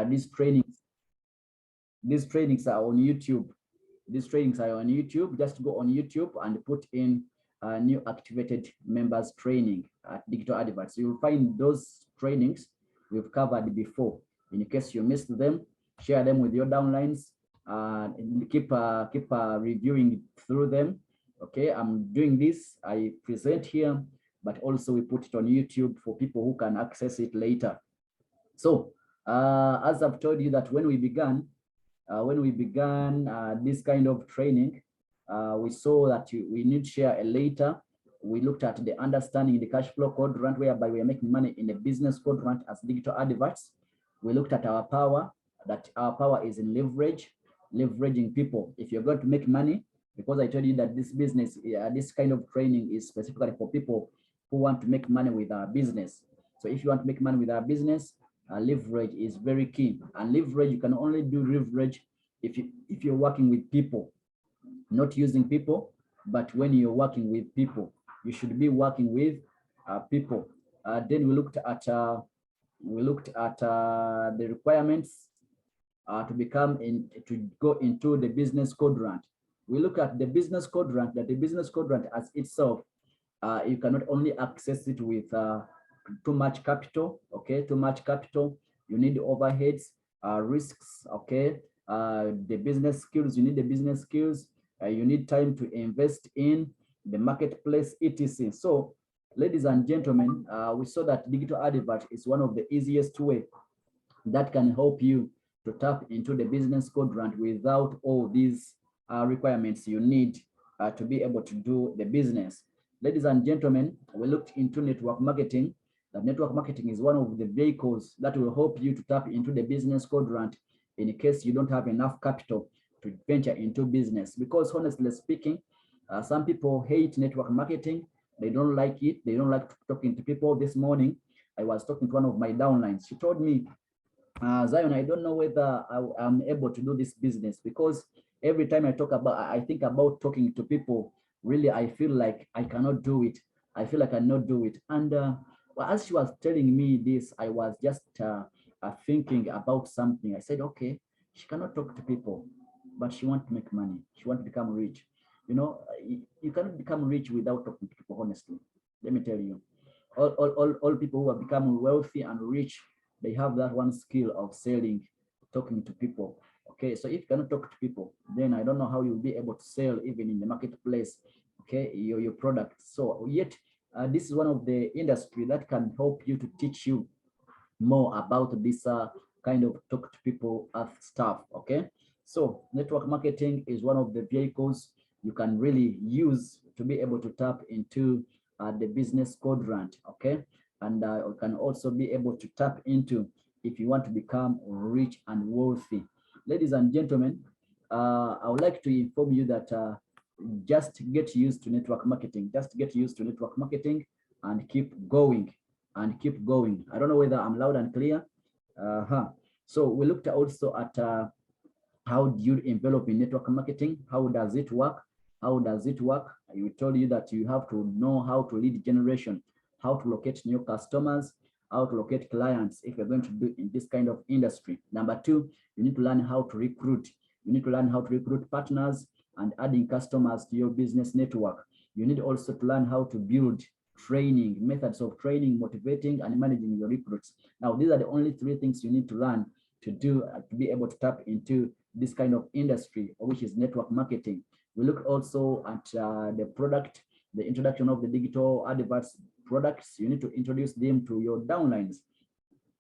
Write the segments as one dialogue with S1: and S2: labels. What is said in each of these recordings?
S1: these trainings are on YouTube. These trainings are on YouTube. Just go on YouTube and put in new activated members training at Digital Adverts. You'll find those trainings we've covered before. In case you missed them, share them with your downlines. Keep reviewing through them. Okay, I'm doing this. I present here, but also we put it on YouTube for people who can access it later. So as I've told you that when we began this kind of training, we saw that we need to share a later. We looked at the understanding the cash flow quadrant, whereby we are making money in the business quadrant as Digital Adverts. We looked at our power, that our power is in leveraging people. If you're going to make money, because I told you that this business, this kind of training is specifically for people who want to make money with our business. So if you want to make money with our business, leverage is very key. And leverage, you can only do leverage if you're working with people, not using people, but when you're working with people, you should be working with people. Then we looked at the requirements to go into the business quadrant. We look at the business quadrant, that the business quadrant as itself, you cannot only access it with too much capital. Okay, too much capital. You need overheads, risks. Okay, the business skills. You need the business skills. You need time to invest in the marketplace, etc. So, ladies and gentlemen, we saw that digital advert is one of the easiest way that can help you to tap into the business quadrant without all these requirements you need to be able to do the business. Ladies and gentlemen, we looked into network marketing. That network marketing is one of the vehicles that will help you to tap into the business quadrant in case you don't have enough capital to venture into business. Because honestly speaking, some people hate network marketing. They don't like it. They don't like talking to people. This morning, I was talking to one of my downlines. She told me, Zion, I don't know whether I'm able to do this business, because every time I think about talking to people, really, I feel like I cannot do it. I feel like I cannot do it. And well, as she was telling me this, I was just thinking about something. I said, okay, she cannot talk to people, but she wants to make money. She wants to become rich. You know, you cannot become rich without talking to people, honestly. Let me tell you, all people who have become wealthy and rich, they have that one skill of selling, talking to people. Okay, so if you cannot talk to people, then I don't know how you'll be able to sell even in the marketplace, okay, your product. So yet, this is one of the industry that can help you to teach you more about this kind of talk to people stuff, okay? So network marketing is one of the vehicles you can really use to be able to tap into the business quadrant, okay? And you can also be able to tap into if you want to become rich and wealthy. Ladies and gentlemen, I would like to inform you that just get used to network marketing. Just get used to network marketing and keep going and keep going. I don't know whether I'm loud and clear. So we looked also at how do you envelop in network marketing? How does it work? How does it work? We told you that you have to know how to lead generation, how to locate new customers, how to locate clients if you're going to do in this kind of industry. Number two, you need to learn how to recruit. You need to learn how to recruit partners and adding customers to your business network. You need also to learn how to build training, methods of training, motivating, and managing your recruits. Now, these are the only three things you need to learn to do to be able to tap into this kind of industry, which is network marketing. We look also at the product, the introduction of the digital adverts products. You need to introduce them to your downlines,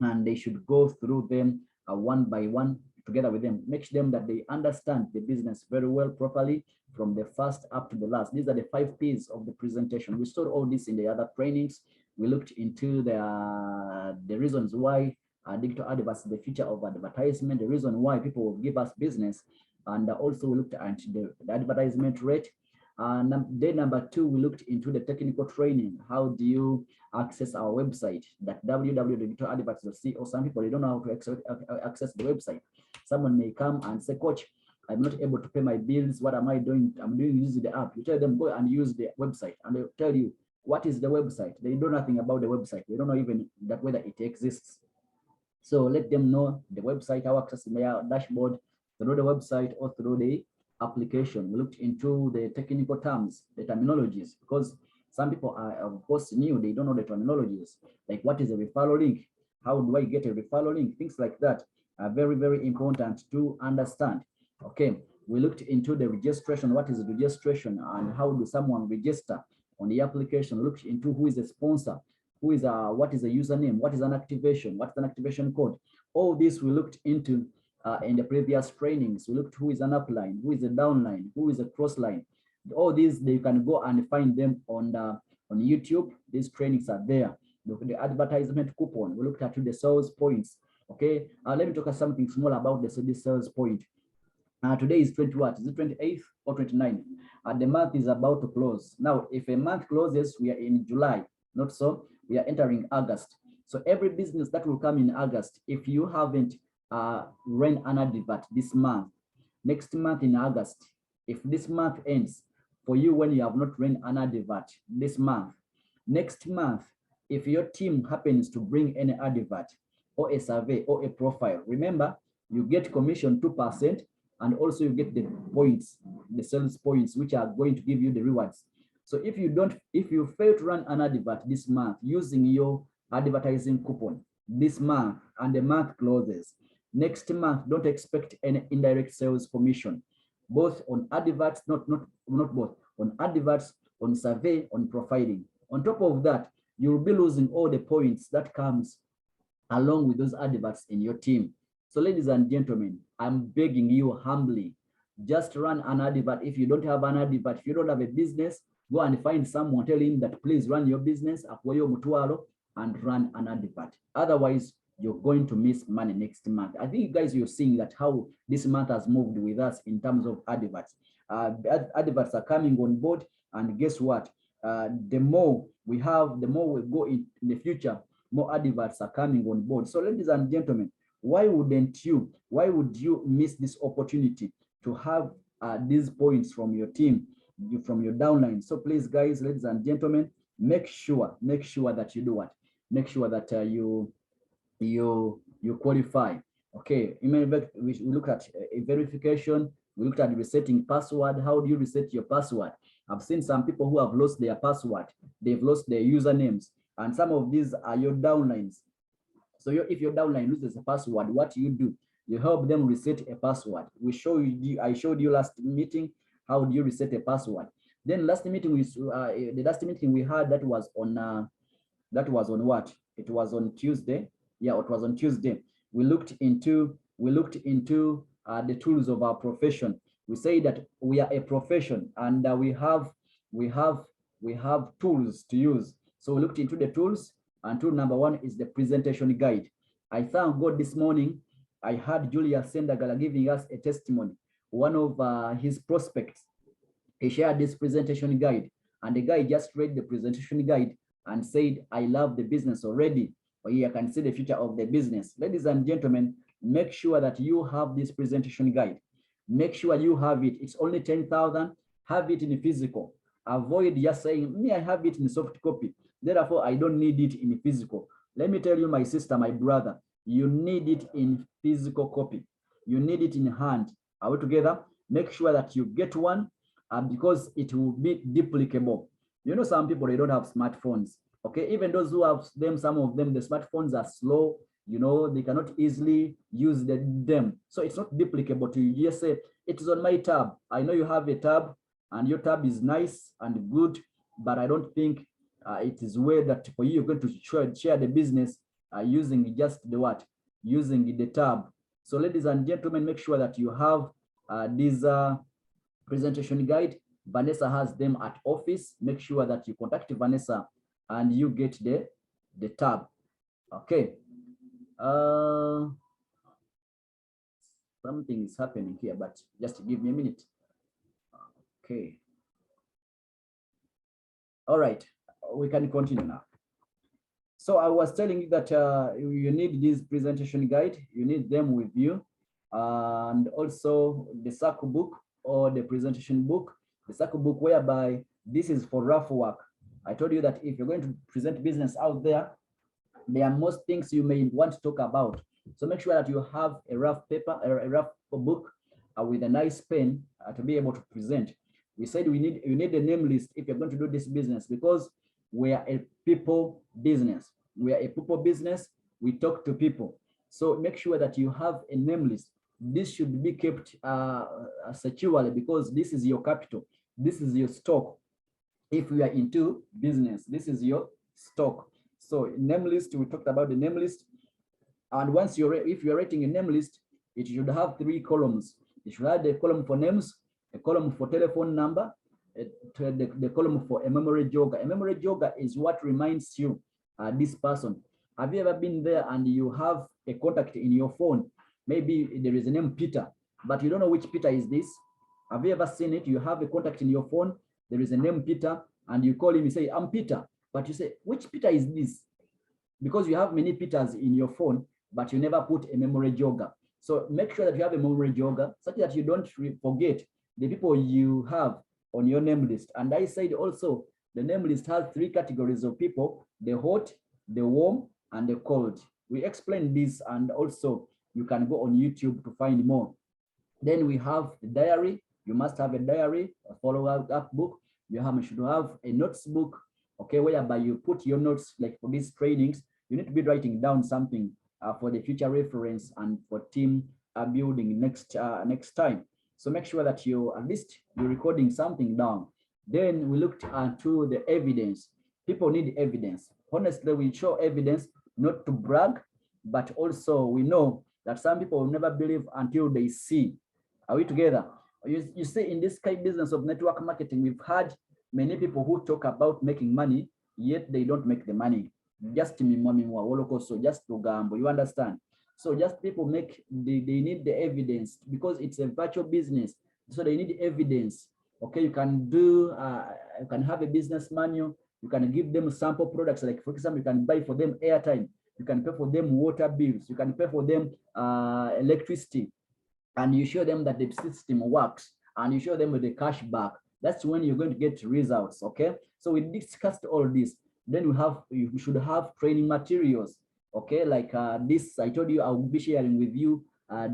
S1: and they should go through them one by one together with them. Make them that they understand the business very well, properly, from the first up to the last. These are the 5 P's of the presentation. We saw all this in the other trainings. We looked into the reasons why digital adverts, the future of advertisement, the reason why people will give us business, and also we looked at the advertisement rate. Day number 2, we looked into the technical training. How do you access our website, that www.digitaladverts.co? Some people, they don't know how to access the website. Someone may come and say, Coach, I'm not able to pay my bills. What am I doing? I'm doing using the app. You tell them, go and use the website, and they'll tell you, what is the website? They know nothing about the website. They don't know even that whether it exists. So let them know the website, how access their dashboard through the website or through the application. We looked into the technical terms, the terminologies, because some people are, of course, new. They don't know the terminologies, like what is a referral link? How do I get a referral link? Things like that are very, very important to understand. Okay, we looked into the registration. What is registration and how do someone register on the application? Looked into who is a sponsor, who is what is a username, what is an activation, what's an activation code. All this we looked into in the previous trainings. We looked who is an upline, who is a downline, who is a crossline. All these, you can go and find them on YouTube. These trainings are there. The advertisement coupon, we looked at the sales points. Okay, let me talk something small about the sales point. Today is 20 what? Is it 28th or 29th? The month is about to close. Now, if a month closes, we are in July, not so. We are entering August. So every business that will come in August, if you haven't run an advert this month, next month in August, if this month ends for you when you have not run an advert this month, next month, if your team happens to bring any advert or a survey or a profile, remember, you get commission 2%, and also you get the points, the sales points, which are going to give you the rewards. So if you fail to run an advert this month using your advertising coupon this month and the month closes, next month, don't expect any indirect sales commission, both on adverts, not both, on adverts, on survey, on profiling. On top of that, you'll be losing all the points that comes along with those adverts in your team. So ladies and gentlemen, I'm begging you humbly, just run an advert. If you don't have an advert, if you don't have a business, go and find someone, tell him that please run your business, and run an advert. Otherwise, you're going to miss money next month. I think you guys, you're seeing that how this month has moved with us in terms of adverts. Adverts are coming on board, and guess what? The more we have, the more we go in the future, more adverts are coming on board. So ladies and gentlemen, why would you miss this opportunity to have these points from your team, from your downline? So please, guys, ladies and gentlemen, make sure that you do what? Make sure that you qualify. Okay, we look at a verification. We looked at resetting password. How do you reset your password? I've seen some people who have lost their password. They've lost their usernames, and some of these are your downlines. So if your downline loses a password, what do? You help them reset a password. I showed you last meeting how do you reset a password. Then last meeting the last meeting we had, that was on what? It was on Tuesday. Yeah, it was on Tuesday. We looked into the tools of our profession. We say that we are a profession, and we have tools to use. So we looked into the tools. And tool number one is the presentation guide. I thank God this morning, I heard Julius Sendagala giving us a testimony. One of his prospects, he shared this presentation guide, and the guy just read the presentation guide and said, I love the business already, or I can see the future of the business. Ladies and gentlemen, make sure that you have this presentation guide. Make sure you have it. It's only 10,000. Have it in physical. Avoid just saying, me, I have it in soft copy, therefore I don't need it in physical. Let me tell you, my sister, my brother, you need it in physical copy. You need it in hand. Are we together? Make sure that you get one, because it will be duplicable. You know, some people, they don't have smartphones. Okay, even those who have them, some of them, the smartphones are slow. You know, they cannot easily use them. So it's not duplicable to you. Just say, it is on my tab. I know you have a tab, and your tab is nice and good, but I don't think it is way that for you, you're going to share the business using just the what? Using the tab. So ladies and gentlemen, make sure that you have this presentation guide. Vanessa has them at office. Make sure that you contact Vanessa and you get the tab. Okay. Something is happening here, but just give me a minute. Okay. All right, we can continue now. So I was telling you that you need this presentation guide. You need them with you, and also the circle book or the presentation book. The circle book, whereby this is for rough work. I told you that if you're going to present business out there, there are most things you may want to talk about. So make sure that you have a rough paper, a rough book with a nice pen to be able to present. We said you need a name list if you're going to do this business, because we are a people business. We are a people business. We talk to people. So make sure that you have a name list. This should be kept securely, because this is your capital. This is your stock. If we are into business, this is your stock. So name list, we talked about the name list. And once if you're writing a name list, it should have 3 columns. It should have the column for names, a column for telephone number, the column for a memory jogger. A memory jogger is what reminds you this person. Have you ever been there and you have a contact in your phone? Maybe there is a name Peter, but you don't know which Peter is this. Have you ever seen it? You have a contact in your phone, there is a name Peter, and you call him, you say, I'm Peter. But you say, which Peter is this? Because you have many Peters in your phone, but you never put a memory jogger. So make sure that you have a memory jogger such that you don't forget the people you have on your name list. And I said also, the name list has 3 categories of people: the hot, the warm, and the cold. We explained this, and also you can go on YouTube to find more. Then we have the diary. You must have a diary, a follow-up book. You should have a notes book, okay, whereby you put your notes. Like for these trainings, you need to be writing down something for the future reference and for team building next time. So make sure that you at least you're recording something down. Then we looked into the evidence. People need evidence. Honestly, we show evidence not to brag, but also we know that some people will never believe until they see. Are we together? You see, in this kind of business of network marketing, we've had many people who talk about making money, yet they don't make the money. Just just to gamble, you understand? So just people they need the evidence, because it's a virtual business. So they need evidence. Okay, you can do, you can have a business manual. You can give them sample products. Like for example, you can buy for them airtime. You can pay for them water bills. You can pay for them electricity. And you show them that the system works, and you show them with the cash back. That's when you're going to get results. Okay, so we discussed all this. Then you should have training materials. Okay, like this, I told you I'll be sharing with you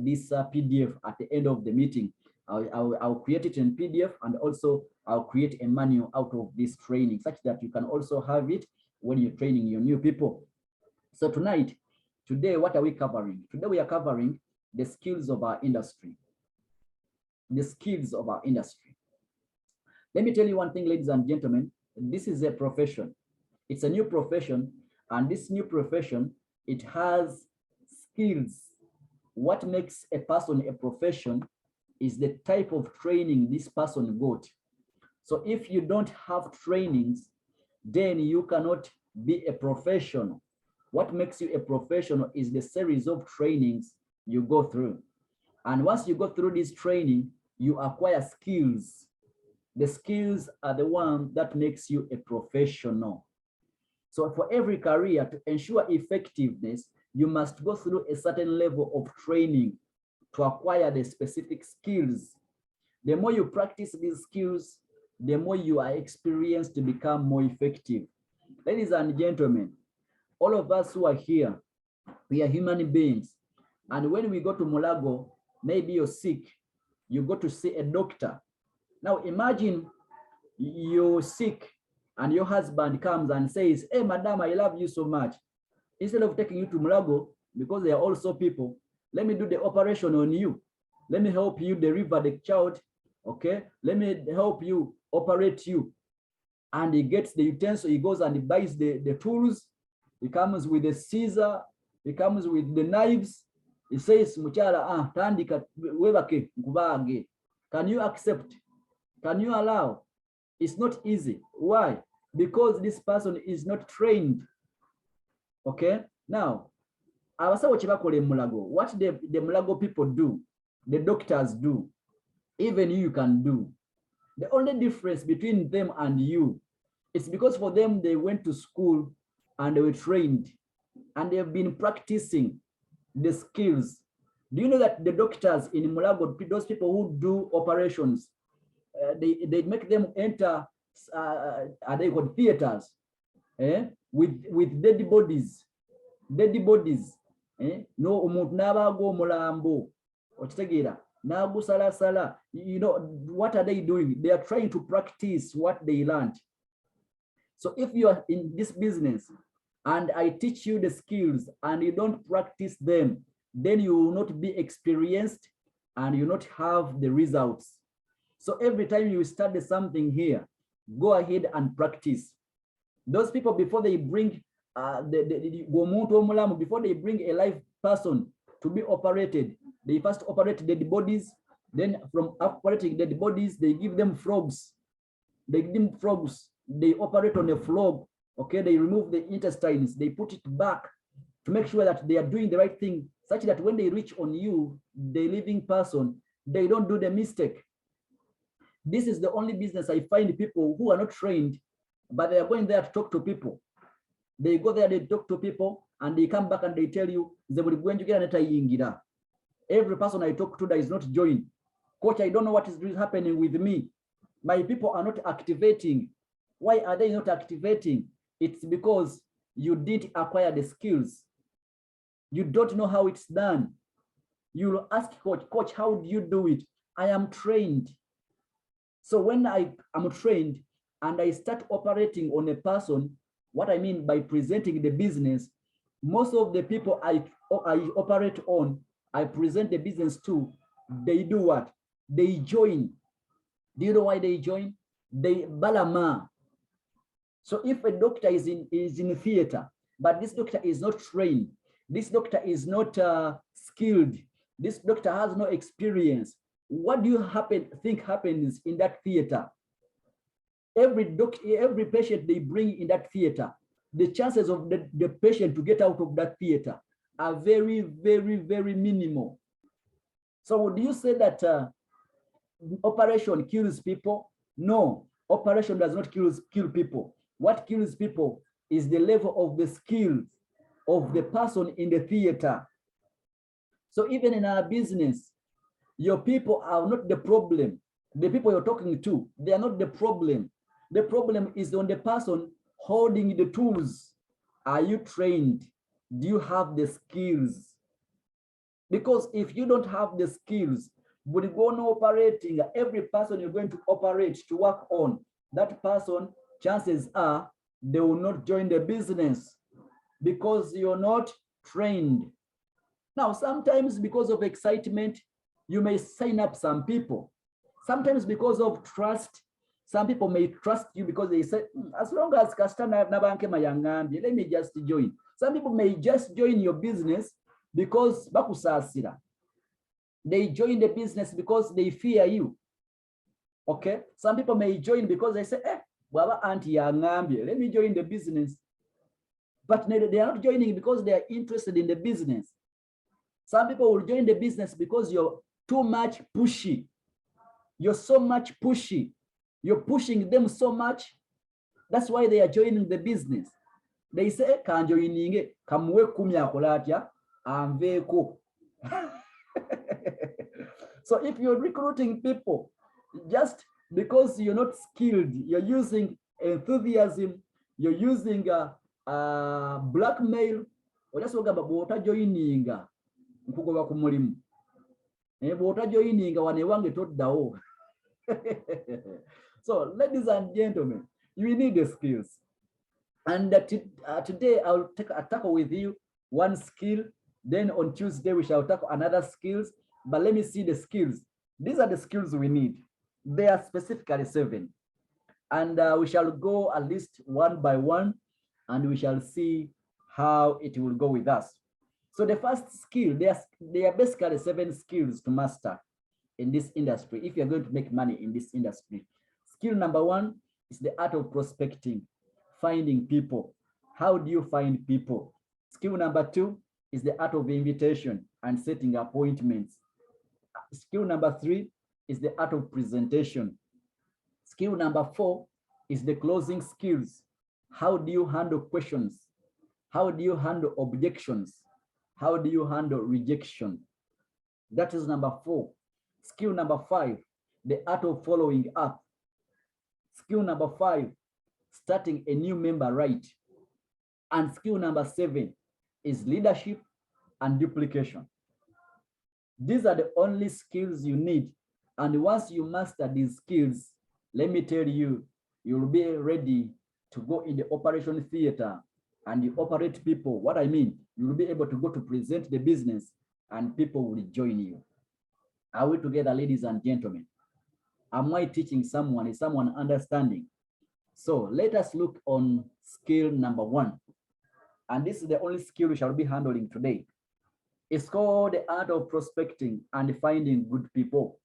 S1: this PDF at the end of the meeting. I'll create it in PDF, and also I'll create a manual out of this training, such that you can also have it when you're training your new people. So today, what are we covering? Today we are covering the skills of our industry. The skills of our industry. Let me tell you one thing, ladies and gentlemen. This is a profession. It's a new profession, and this new profession, it has skills. What makes a person a profession is the type of training this person got. So if you don't have trainings, then you cannot be a professional. What makes you a professional is the series of trainings you go through. And once you go through this training, you acquire skills. The skills are the one that makes you a professional. So for every career, to ensure effectiveness, you must go through a certain level of training to acquire the specific skills. The more you practice these skills, the more you are experienced to become more effective. Ladies and gentlemen, all of us who are here, we are human beings. And when we go to Mulago, maybe you're sick, you go to see a doctor. Now imagine you're sick and your husband comes and says, hey, madam, I love you so much. Instead of taking you to Mulago, because they are also people, let me do the operation on you. Let me help you deliver the child, okay? Let me help you operate you. And he gets the utensil, he goes and he buys the tools. He comes with the scissor, he comes with the knives. He says, Muchala, tandika webake nkubage. Can you accept? Can you allow? It's not easy. Why? Because this person is not trained. Okay? Now, what the Mulago people do, the doctors do, even you can do. The only difference between them and you, it's because for them, they went to school and they were trained and they have been practicing the skills. Do you know that the doctors in Mulago, those people who do operations, they make them enter are they called theaters with dead bodies, No umuntu nabago omulambo okitegeera nagusalasala. You know what are they doing? They are trying to practice what they learned. So if you are in this business and I teach you the skills and you don't practice them, then you will not be experienced and you will not have the results. So every time you study something here, go ahead and practice. Those people, before they bring before they bring a live person to be operated, they first operate dead bodies. Then from operating dead bodies, they give them frogs. They give them frogs. They operate on a frog. Okay, they remove the intestines. They put it back to make sure that they are doing the right thing, such that when they reach on you, the living person, they don't do the mistake. This is the only business I find people who are not trained, but they are going there to talk to people. They go there, they talk to people, and they come back and they tell you, every person I talk to that is not joined. Coach, I don't know what is happening with me. My people are not activating. Why are they not activating? It's because you didn't acquire the skills. You don't know how it's done. You'll ask coach, how do you do it? I am trained. So when I am trained and I start operating on a person, what I mean by presenting the business, most of the people I operate on, I present the business to, they do what? They join. Do you know why they join? They balama. So if a doctor is in theater, but this doctor is not trained, this doctor is not skilled, this doctor has no experience, what do you think happens in that theater? Every patient they bring in that theater, the chances of the patient to get out of that theater are very, very, very minimal. So would you say that operation kills people? No, operation does not kill people. What kills people is the level of the skills of the person in the theater. So even in our business, your people are not the problem. The people you're talking to, they are not the problem. The problem is on the person holding the tools. Are you trained? Do you have the skills? Because if you don't have the skills, when you go on operating, every person you're going to operate to work on, that person, chances are they will not join the business because you're not trained. Now, sometimes because of excitement, you may sign up some people. Sometimes because of trust, some people may trust you because they say, as long as customer let me just join. Some people may just join your business because bakusasira. They join the business because they fear you. Okay? Some people may join because they say, let me join the business. But they are not joining because they are interested in the business. Some people will join the business because you're too much pushy. You're so much pushy. You're pushing them so much. That's why they are joining the business. They say, "Can joining it? Kamwe kumya kolatya amveko." So if you're recruiting people just because you're not skilled, you're using enthusiasm, you're using blackmail, or just bota joining nkugoba ku mulimu. Bota joining wane wange toddawo. So, ladies and gentlemen, you need the skills. And today I'll tackle with you one skill. Then on Tuesday we shall tackle another skills. But let me see the skills. These are the skills we need. They are specifically 7. And we shall go at least one by one, and we shall see how it will go with us. So the first skill, there are basically 7 skills to master in this industry if you're going to make money in this industry. Skill number 1 is the art of prospecting, finding people. How do you find people? Skill number 2 is the art of invitation and setting appointments. Skill number 3 is the art of presentation. Skill number 4 is the closing skills. How do you handle questions? How do you handle objections? How do you handle rejection? That is number 4. Skill number 5, the art of following up. Skill number 5, starting a new member right. And skill number 7 is leadership and duplication. These are the only skills you need. And once you master these skills, let me tell you, you'll be ready to go in the operation theater and you operate people. What I mean, you'll be able to go to present the business and people will join you. Are we together, ladies and gentlemen? Am I teaching someone? Is someone understanding? So let us look on skill number 1. And this is the only skill we shall be handling today. It's called the art of prospecting and finding good people.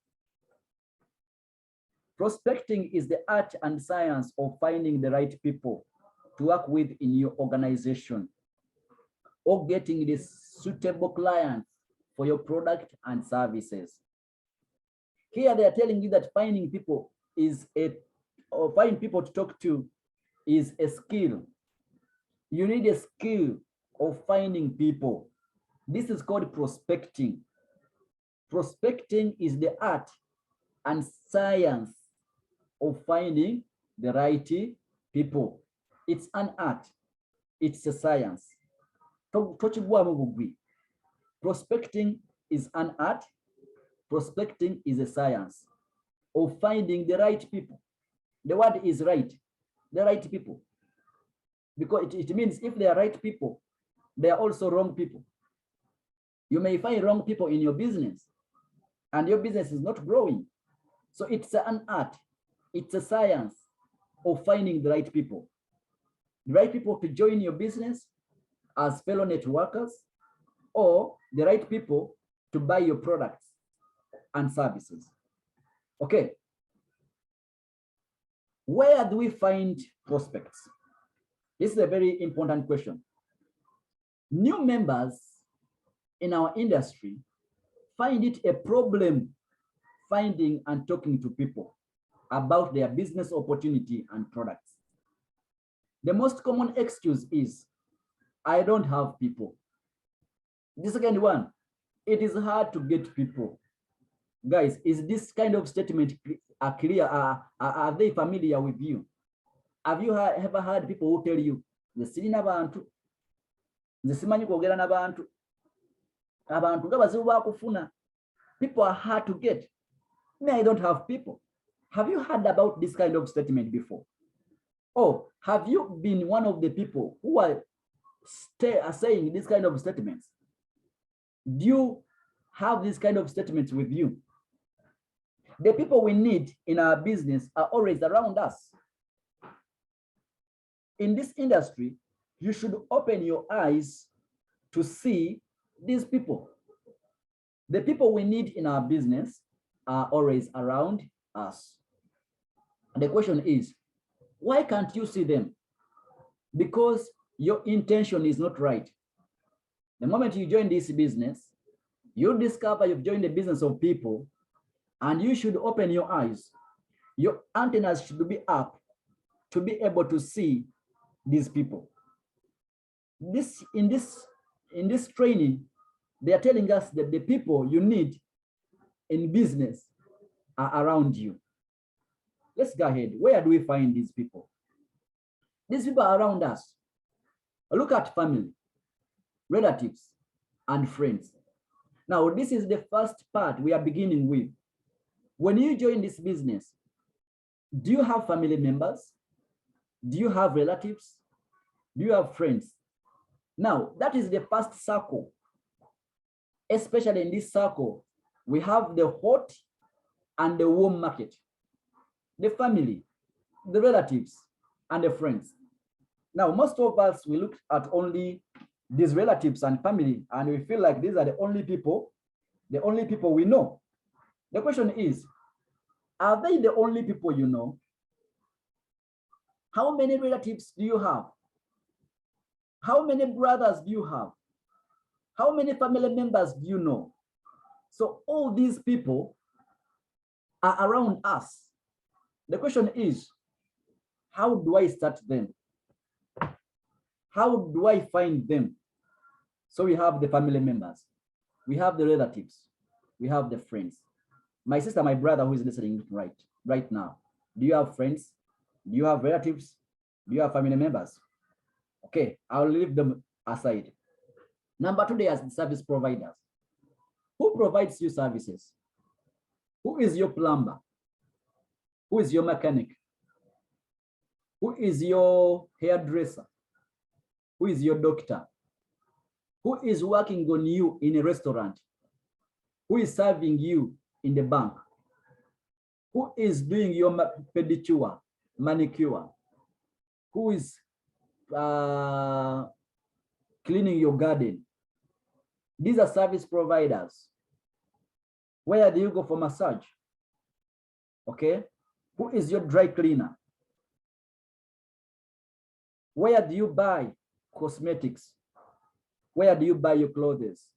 S1: Prospecting is the art and science of finding the right people to work with in your organization or getting the suitable clients for your product and services. Here they are telling you that finding people or finding people to talk to is a skill. You need a skill of finding people. This is called prospecting. Prospecting is the art and science of finding the right people. It's an art. It's a science. Prospecting is an art. Prospecting is a science of finding the right people. The word is right, the right people. Because it means if they are right people, they are also wrong people. You may find wrong people in your business and your business is not growing. So it's an art, it's a science of finding the right people. The right people to join your business as fellow networkers, or the right people to buy your products and services. Okay. Where do we find prospects? This is a very important question. New members in our industry find it a problem finding and talking to people about their business opportunity and products. The most common excuse is, I don't have people. The second one, it is hard to get people. Guys, is this kind of statement clear? Are they familiar with you? Have you ever heard people who tell you, people are hard to get? Me, I don't have people. Have you heard about this kind of statement before? Or have you been one of the people who are saying this kind of statements? Do you have this kind of statements with you? The people we need in our business are always around us. In this industry, you should open your eyes to see these people. The people we need in our business are always around us. And the question is, why can't you see them? Because your intention is not right. The moment you join this business, you discover you've joined the business of people, and you should open your eyes. Your antennas should be up to be able to see these people. In this training, they are telling us that the people you need in business are around you. Let's go ahead. Where do we find these people? These people are around us. Look at family, relatives, and friends. Now, this is the first part we are beginning with. When you join this business, do you have family members? Do you have relatives? Do you have friends? Now, that is the first circle. Especially in this circle, we have the hot and the warm market. The family, the relatives, and the friends. Now, most of us, we look at only these relatives and family, and we feel like these are the only people we know. The question is, are they the only people you know? How many relatives do you have? How many brothers do you have? How many family members do you know? So all these people are around us. The question is, how do I start them? How do I find them? So we have the family members, we have the relatives, we have the friends. My sister, my brother who is listening right now, do you have friends? Do you have relatives? Do you have family members? Okay, I'll leave them aside. Number two, there's the service providers. Who provides you services? Who is your plumber? Who is your mechanic? Who is your hairdresser? Who is your doctor? Who is working on you in a restaurant? Who is serving you in the bank? Who is doing your pedicure, manicure? Who is cleaning your garden? These are service providers. Where do you go for massage? Okay. Who is your dry cleaner? Where do you buy cosmetics? Where do you buy your clothes?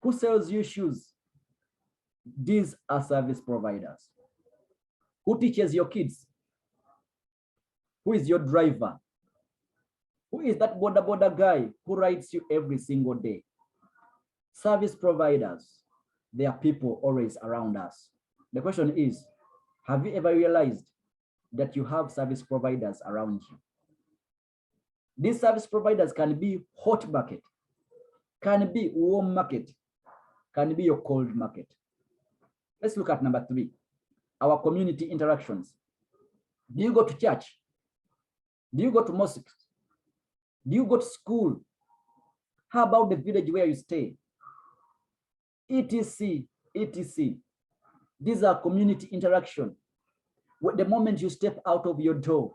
S1: Who sells you shoes? These are service providers. Who teaches your kids? Who is your driver? Who is that border guy who rides you every single day? Service providers. There are people always around us. The question is, have you ever realized that you have service providers around you? These service providers can be hot market, can be warm market, can be your cold market. Let's look at number three, our community interactions. Do you go to church? Do you go to mosques? Do you go to school? How about the village where you stay? etc, etc. These are community interaction. The moment you step out of your door,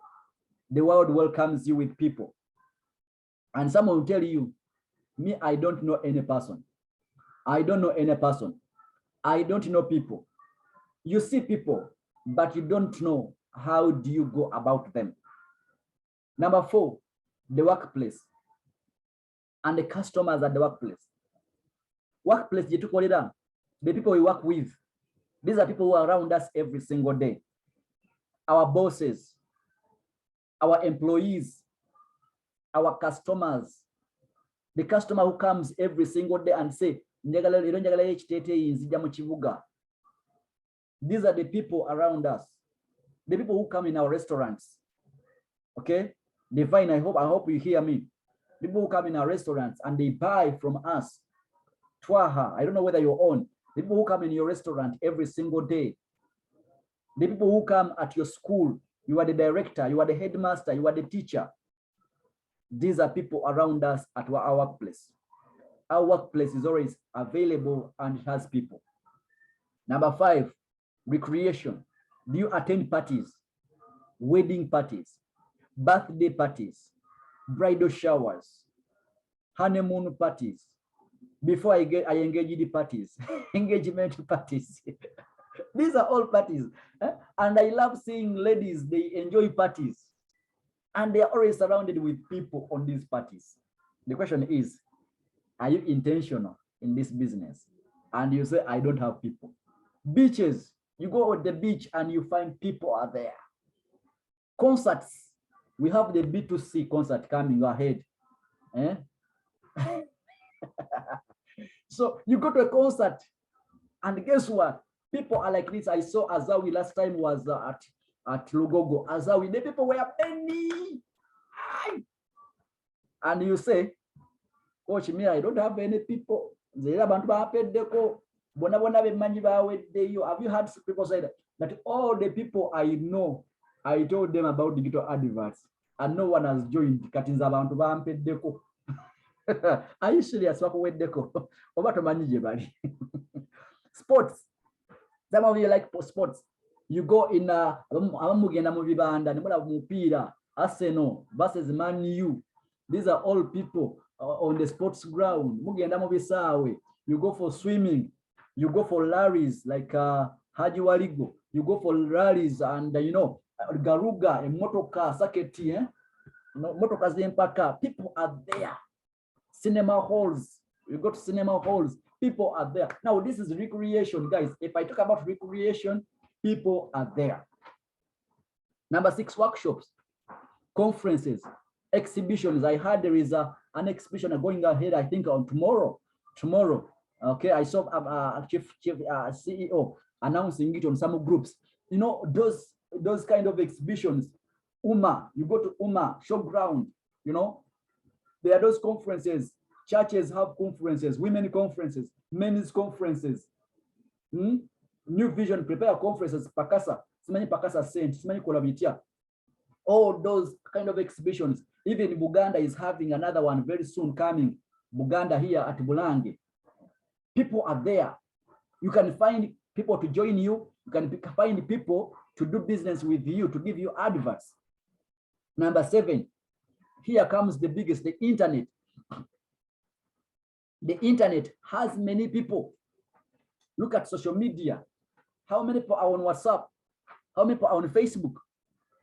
S1: the world welcomes you with people. And someone will tell you, me, I don't know any person. I don't know any person. I don't know people. You see people, but you don't know how do you go about them. Number four, the workplace and the customers at the workplace. Workplace, the people we work with. These are people who are around us every single day. Our bosses, our employees, our customers, the customer who comes every single day and say, these are the people around us, the people who come in our restaurants. Okay, Divine, I hope you hear me. People who come in our restaurants and they buy from us. Twaha, I don't know whether you're on. The people who come in your restaurant every single day. The people who come at your school, you are the director, you are the headmaster, you are the teacher. These are people around us at our workplace. Our workplace is always available and has people. Number five, recreation. Do you attend parties, wedding parties, birthday parties, bridal showers, honeymoon parties? Before I engage in the parties, engagement parties. These are all parties. And I love seeing ladies, they enjoy parties. And they are always surrounded with people on these parties. The question is, are you intentional in this business? And you say, I don't have people. Beaches, you go on the beach and you find people are there. Concerts, we have the B2C concert coming ahead. So you go to a concert and guess what? People are like this. I saw Azawi last time was at Lugogo. Azawi, the people were many. And you say, Coach, me, I don't have any people. Have you heard people say that all the people I know, I told them about digital adverts and no one has joined. Are you serious? Sports. Some of you like sports. You go in Arsenal versus Man U. These are all people on the sports ground. You go for swimming. You go for rallies like Haji Waligo. You go for rallies and Garuga, a motorcar, Saketi, motorcars in Paka. People are there. Cinema halls. You go to cinema halls. People are there. Now, this is recreation, guys. If I talk about recreation, people are there. Number six, workshops, conferences, exhibitions. I heard there is an exhibition going ahead, I think, on tomorrow. Okay, I saw chief CEO announcing it on some groups. Those kind of exhibitions. UMA, you go to UMA, showground, there are those conferences. Churches have conferences, women conferences, men's conferences. New Vision prepare conferences, Pakasa, Simani Pakasa Saint, Simani Kolabitia. All those kind of exhibitions. Even Buganda is having another one very soon coming. Buganda here at Bulangi. People are there. You can find people to join you. You can find people to do business with you, to give you adverts. Number 7, here comes the biggest, the internet. The internet has many people. Look at social media. How many people are on WhatsApp? How many people are on Facebook?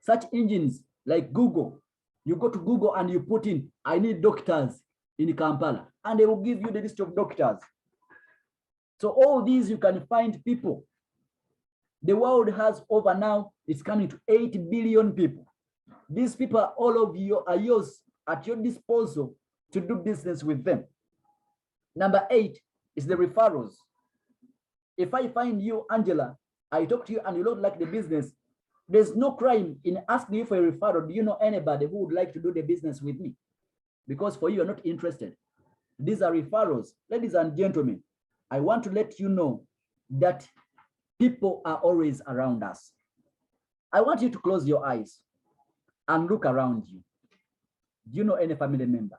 S1: Search engines like Google. You go to Google and you put in, I need doctors in Kampala, and they will give you the list of doctors. So all these, you can find people. The world has over now, it's coming to 8 billion people. These people, all of you are yours at your disposal to do business with them. Number 8 is the referrals. If I find you, Angela, I talk to you and you don't like the business, there's no crime in asking you for a referral. Do you know anybody who would like to do the business with me? Because for you, you're not interested. These are referrals. Ladies and gentlemen, I want to let you know that people are always around us. I want you to close your eyes and look around you. Do you know any family member?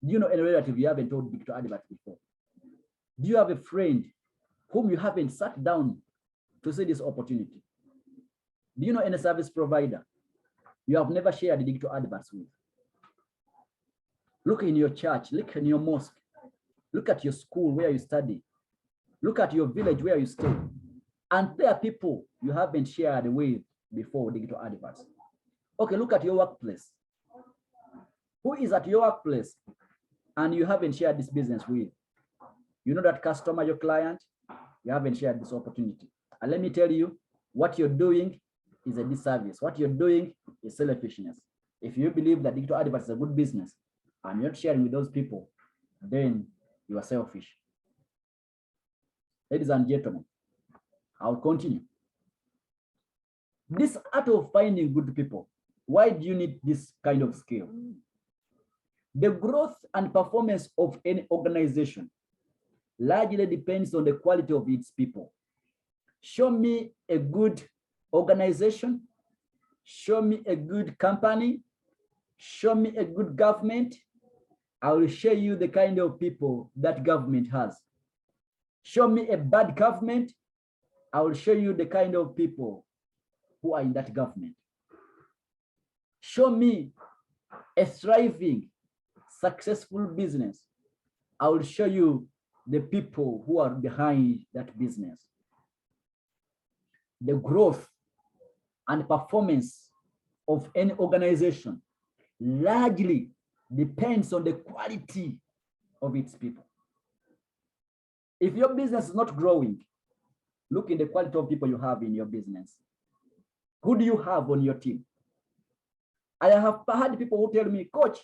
S1: Do you know any relative you haven't told Victor Adverts before? Do you have a friend whom you haven't sat down to see this opportunity? Do you know any service provider you have never shared digital adverts with? Look in your church, look in your mosque, look at your school where you study, look at your village where you stay, and there are people you haven't shared with before digital adverts. Okay, look at your workplace. Who is at your workplace and you haven't shared this business with? You know that customer, your client, you haven't shared this opportunity. And let me tell you, what you're doing is a disservice. What you're doing is selfishness. If you believe that digital adverts is a good business and you're not sharing with those people, then you are selfish. Ladies and gentlemen, I'll continue. This art of finding good people, why do you need this kind of skill? The growth and performance of any organization largely depends on the quality of its people. Show me a good organization, show me a good company, show me a good government, I will show you the kind of people that government has. Show me a bad government, I will show you the kind of people who are in that government. Show me a thriving, successful business, I will show you the people who are behind that business. The growth and performance of any organization largely depends on the quality of its people. If your business is not growing, look in the quality of people you have in your business. Who do you have on your team? I have had people who tell me, Coach,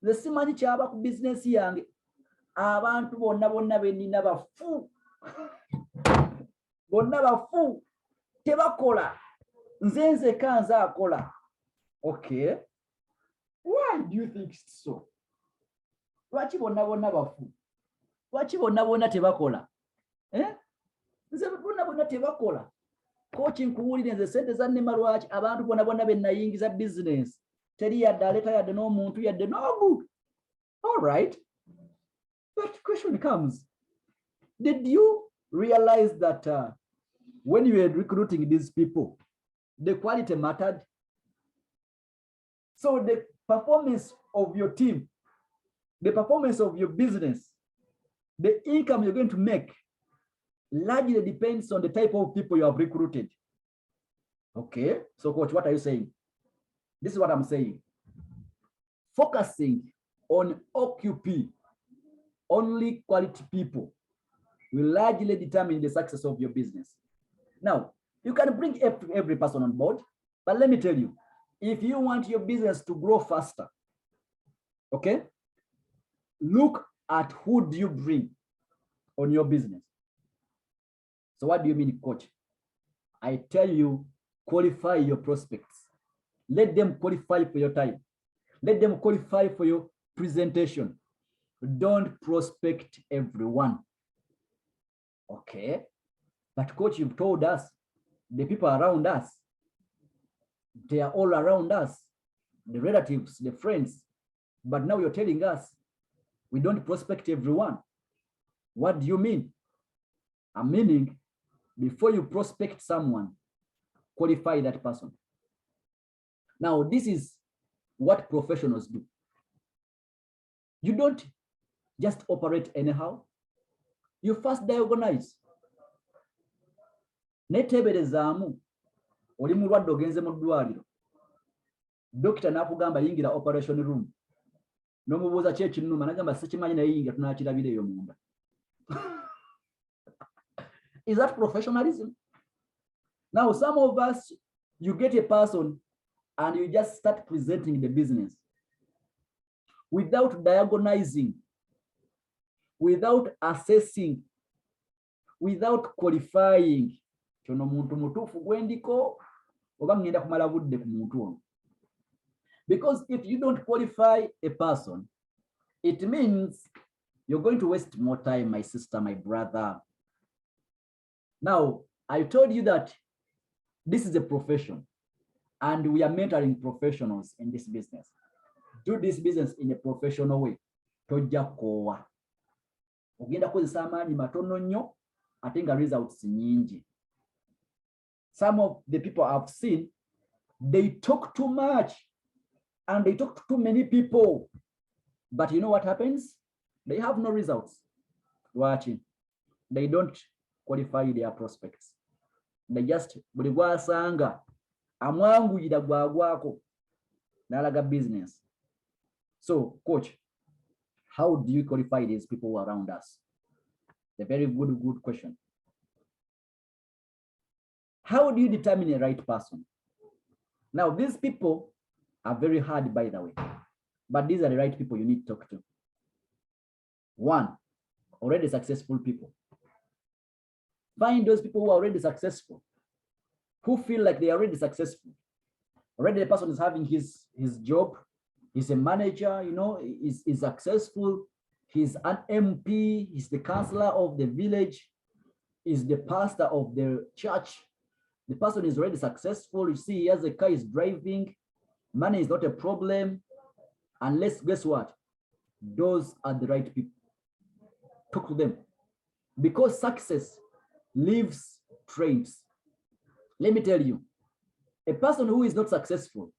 S1: the simanyi kyaba ku business yange abantu bonna benina bafu bonna bafu tebakola nzenze kanza akola. Okay, why do you think so? Lwaki bonna bafu? Lwaki bonna tebakola? Nze bonna tebakola. Coaching nkuwulire nze sente zannema lwaki abantu bonna bennayingiza business teri yadde aleta yadde n'omuntu yadde n'ogu. All right, but question comes, did you realize that when you were recruiting these people, the quality mattered? So the performance of your team, the performance of your business, the income you're going to make largely depends on the type of people you have recruited. Okay, so coach, what are you saying? This is what I'm saying. Focusing on OQP, only quality people, will largely determine the success of your business. Now, you can bring every person on board, but let me tell you, if you want your business to grow faster, okay, look at who do you bring on your business. So what do you mean, coach? I tell you, qualify your prospects. Let them qualify for your time. Let them qualify for your presentation. Don't prospect everyone. Okay. But coach, you've told us the people around us, they are all around us, the relatives, the friends. But now you're telling us we don't prospect everyone. What do you mean? I'm meaning before you prospect someone, qualify that person. Now, this is what professionals do. You don't just operate anyhow. You first diagnose. Neteberezaamu oli mulwadde ogenze mu ddwaliro. Dokita n'akugamba yingira operation room. N'omubuuza ki ekinnuma n'agamba sikimanyi naye yingira tunaakirabira eyo munda. Is that professionalism? Now, some of us, you get a person and you just start presenting the business without diagonizing, without assessing, without qualifying. Because if you don't qualify a person, it means you're going to waste more time, my sister, my brother. Now, I told you that this is a profession and we are mentoring professionals in this business. Do this business in a professional way. Tojja kowa. Ogenda kozesa amaanyi matono nnyo ate nga results nyingi. Some of the people I've seen, they talk too much and they talk to too many people. But you know what happens? They have no results. Watching. They don't qualify their prospects. They just buli gwasanga amwanguyira gwagwako nalaga business. So, coach, how do you qualify these people around us? A very good question. How do you determine the right person? Now, these people are very hard, by the way, but these are the right people you need to talk to. One, already successful people. Find those people who are already successful, who feel like they are already successful. Already the person is having his job, he's a manager, you know, is successful, he's an MP, he's the councillor of the village, is the pastor of the church. The person is already successful. You see, he has a car, he's driving, money is not a problem. Unless, guess what? Those are the right people. Talk to them. Because success leaves traits. Let me tell you, a person who is not successful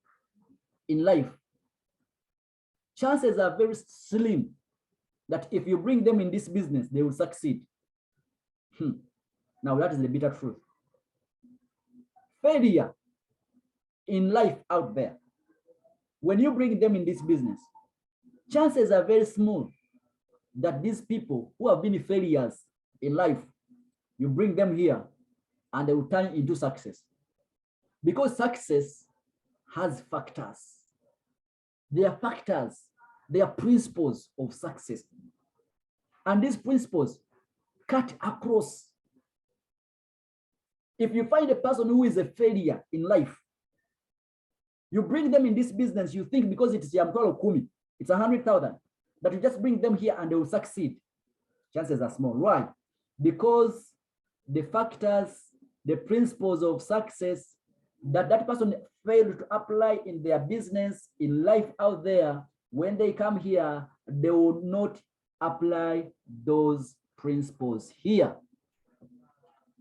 S1: in life, chances are very slim that if you bring them in this business, they will succeed. Now, that is the bitter truth. Failure in life out there, when you bring them in this business, chances are very small that these people who have been failures in life, you bring them here and they will turn into success. Because success has factors. There are factors, there are principles of success. And these principles cut across. If you find a person who is a failure in life, you bring them in this business, you think because it's Yamtolo Kumi, it's 100,000, that you just bring them here and they will succeed. Chances are small. Why? Because the factors, the principles of success that person failed to apply in their business, in life out there, when they come here, they will not apply those principles here.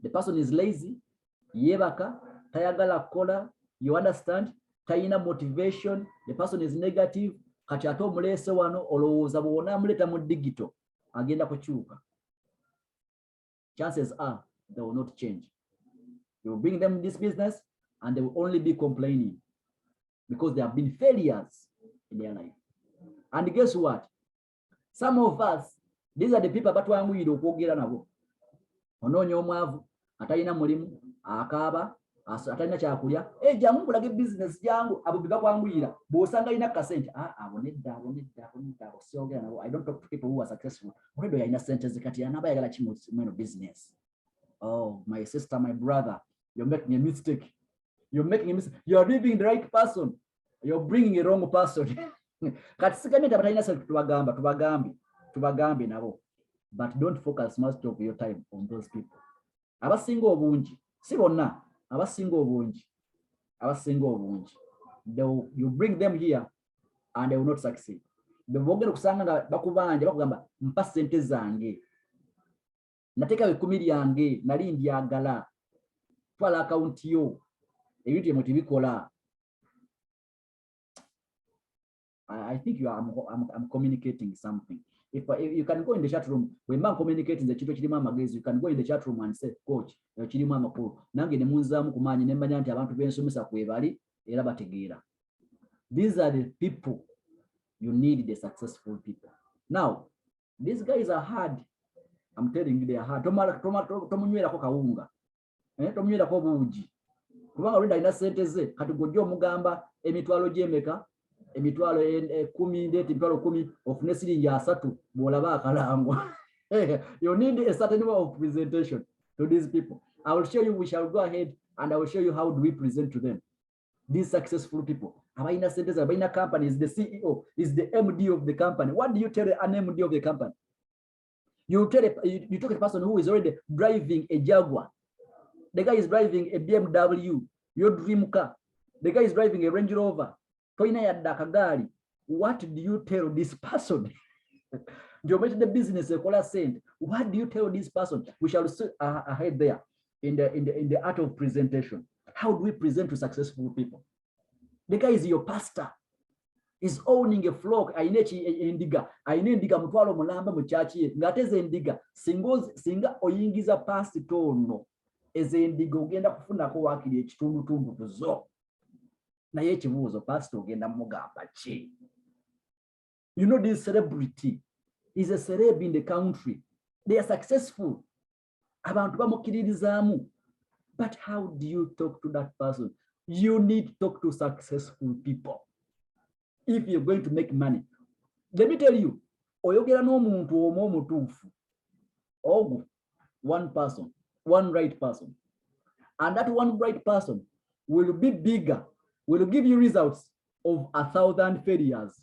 S1: The person is lazy, yebaka, tayagala kola, you understand? Tayina motivation, the person is negative, kati ato mulese wano olowooza bwona muleta mu digital agenda kukyuka. Chances are they will not change. You will bring them in this business and they will only be complaining because they have been failures in their life. And guess what? Some of us, these are the people batwanguyira okwogera nabo. Onoonya omwavu, atayina mulimu, akaaba, atalina kyakulya, jangu kulage business jangu, abo bibakwanguyira. Bw'osanga alina kasente, abonedda, osyogera nabo. I don't talk to people who are successful. Already alina sente zikati anaba yagala kimu business. Oh, my sister, my brother, you're making a mistake. You're making a mistake. You're leaving the right person. You're bringing a wrong person. Kati sigamita batalina sente tubagambi. tubagambe nabo, but don't focus much of your time on those people. Abasinga obungi si bonna, abasinga obungi, you bring them here and they will not succeed. Bogera kusanga nga bakubanja bakugamba mpa sente zange, nateka 10 lyange nali ndyagala, twala account yo ebintu byemwe tibikola. I think I'm communicating something. If you can go in the chat room, when man communicating the chito chirima magezi, you can go in the chat room and say, coach, chirima makuru nange ne munzamu kumanyi ne manya nti abantu bensomesa kwebali era bategeera. These are the people you need, the successful people. Now these guys are hard. I'm telling you, they are hard. Tomunywera ko kawunga, tomunywera ko buuji kubanga olida ina sente ze kati gojjo omugamba emitwalo gyemeka, emitwalo 10 ndeti emitwalo 10 ofune siringi 3 bwolaba akalangwa. You need a certain way of presentation to these people. I will show you. We shall go ahead and I will show you how do we present to them. These successful people, abaina sentes, abaina company, is the CEO, is the MD of the company. What do you tell an MD of the company? You talk to a person who is already driving a Jaguar. The guy is driving a BMW, your dream car. The guy is driving a Range Rover. What do you tell this person? The business, what do you tell this person? We shall see ahead there in the art of presentation. How do we present to successful people? The guy is your pastor. Is owning a flock. Aine indiga mutwalo mulamba mu church ye ngateze indiga singa oyingiza past tono eze indiga ogenda kufuna ko wakiri ekitundu tuzo naye ekibuuzo pastor ogenda mugamba chi. You know, this celebrity is a celeb in the country. They are successful. Abantu bamukiririzamu. But how do you talk to that person? You need to talk to successful people. If you're going to make money, let me tell you, oyogera n'omuntu omwo omutuufu, one person, one right person, and that one right person will be bigger, will give you results of 1,000 failures.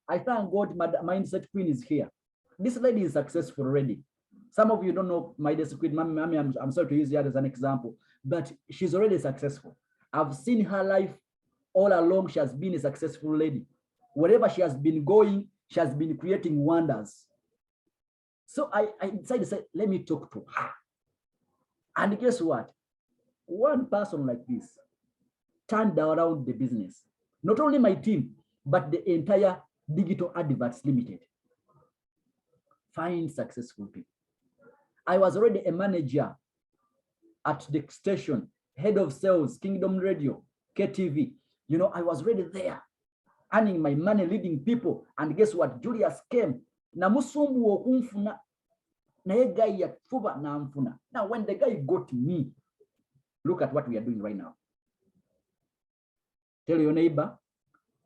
S1: I thank God Mindset Queen is here. This lady is successful already. Some of you don't know Mindset Queen. Mommy, I'm sorry to use her as an example, but she's already successful. I've seen her life. All along, she has been a successful lady. Wherever she has been going, she has been creating wonders. So I decided to say, let me talk to her. And guess what? One person like this turned around the business. Not only my team, but the entire Digital Adverts Limited. Find successful people. I was already a manager at the station, head of sales, Kingdom Radio, KTV. You know, I was already there, earning my money, leading people. And guess what? Julius came. Now, when the guy got me, look at what we are doing right now. Tell your neighbor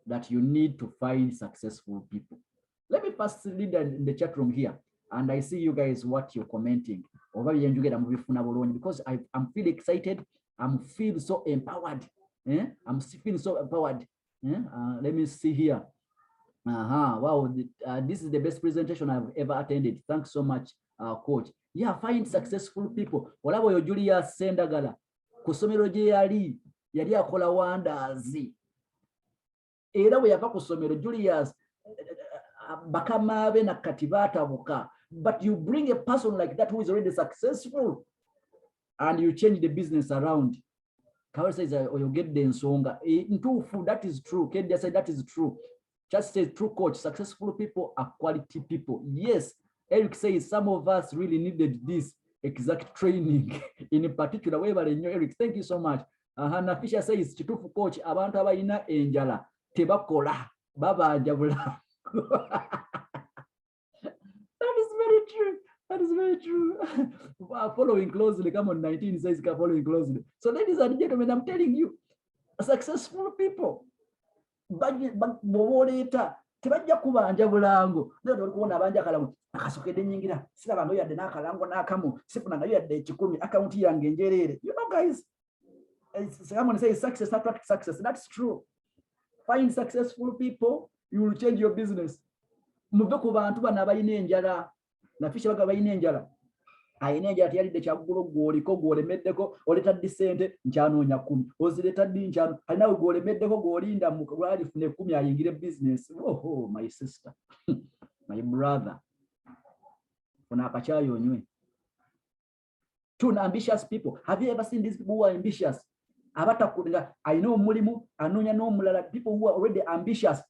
S1: that you need to find successful people. Let me pass the leader in the chat room here. And I see you guys what you're commenting. Because I'm feeling excited. I'm feeling so empowered. I'm feeling so empowered. Let me see here. Wow, this is the best presentation I've ever attended. Thanks so much, coach. Yeah, find successful people. Olabo yo Julius Sendagala. Kusomero je yali akola wonders. Era we yava kusomero Julius bakamabe na katibata buka. But you bring a person like that who is already successful and you change the business around. Kawai says, or you get the nsonga. That is true. Kedia said that is true. Just says true coach. Successful people are quality people. Yes. Eric says some of us really needed this exact training. In particular, Eric, thank you so much. Hannah Fisher says, Chitufu coach, abantu abalina enjala, tebakola, baba jabula. That is very true. That is very true. Following closely, come on, 19 says following closely. So ladies and gentlemen, I'm telling you, successful people, tebajja kubanja bulango ndio olikuona abanja kalango akasokedde nyingira sirabanga yadde nakalango nakamu sifuna nayo yadde 10 account yange njerere. You know guys, someone says success attracts success. That's true. Find successful people, you will change your business. Muve ku bantu bana abalina enjala. Nafisha baga balina enjala. Ayina enjala teyalidde kyaggulo gw'oliko gw'olemeddeko oleta ddi ssente nkyanoonya 10. Ozireta ddi nkyano. Ali nawe gw'olemeddeko gw'olinda mu lwalifune 10 ayingire business. Oh, my sister. My brother. Funa akachaayi onywe. Two ambitious people. Have you ever seen these people who are ambitious? I know mulimu, anonya no mulala, people who are already ambitious.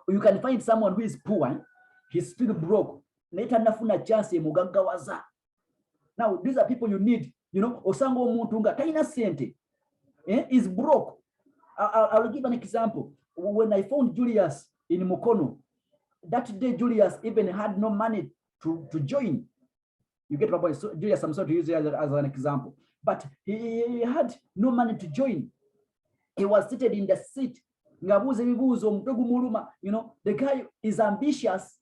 S1: You can find someone who is poor, he's still broke. Neta nafuna chance mugaggawaza. Now these are people you need, you know, osango omuntu nga talina sente. Is broke. I'll give an example. When I found Julius in Mukono, that day Julius even had no money to join. You get my point. So Julius, I'm sorry to use it as an example. But he had no money to join. He was seated in the seat. You know, the guy is ambitious,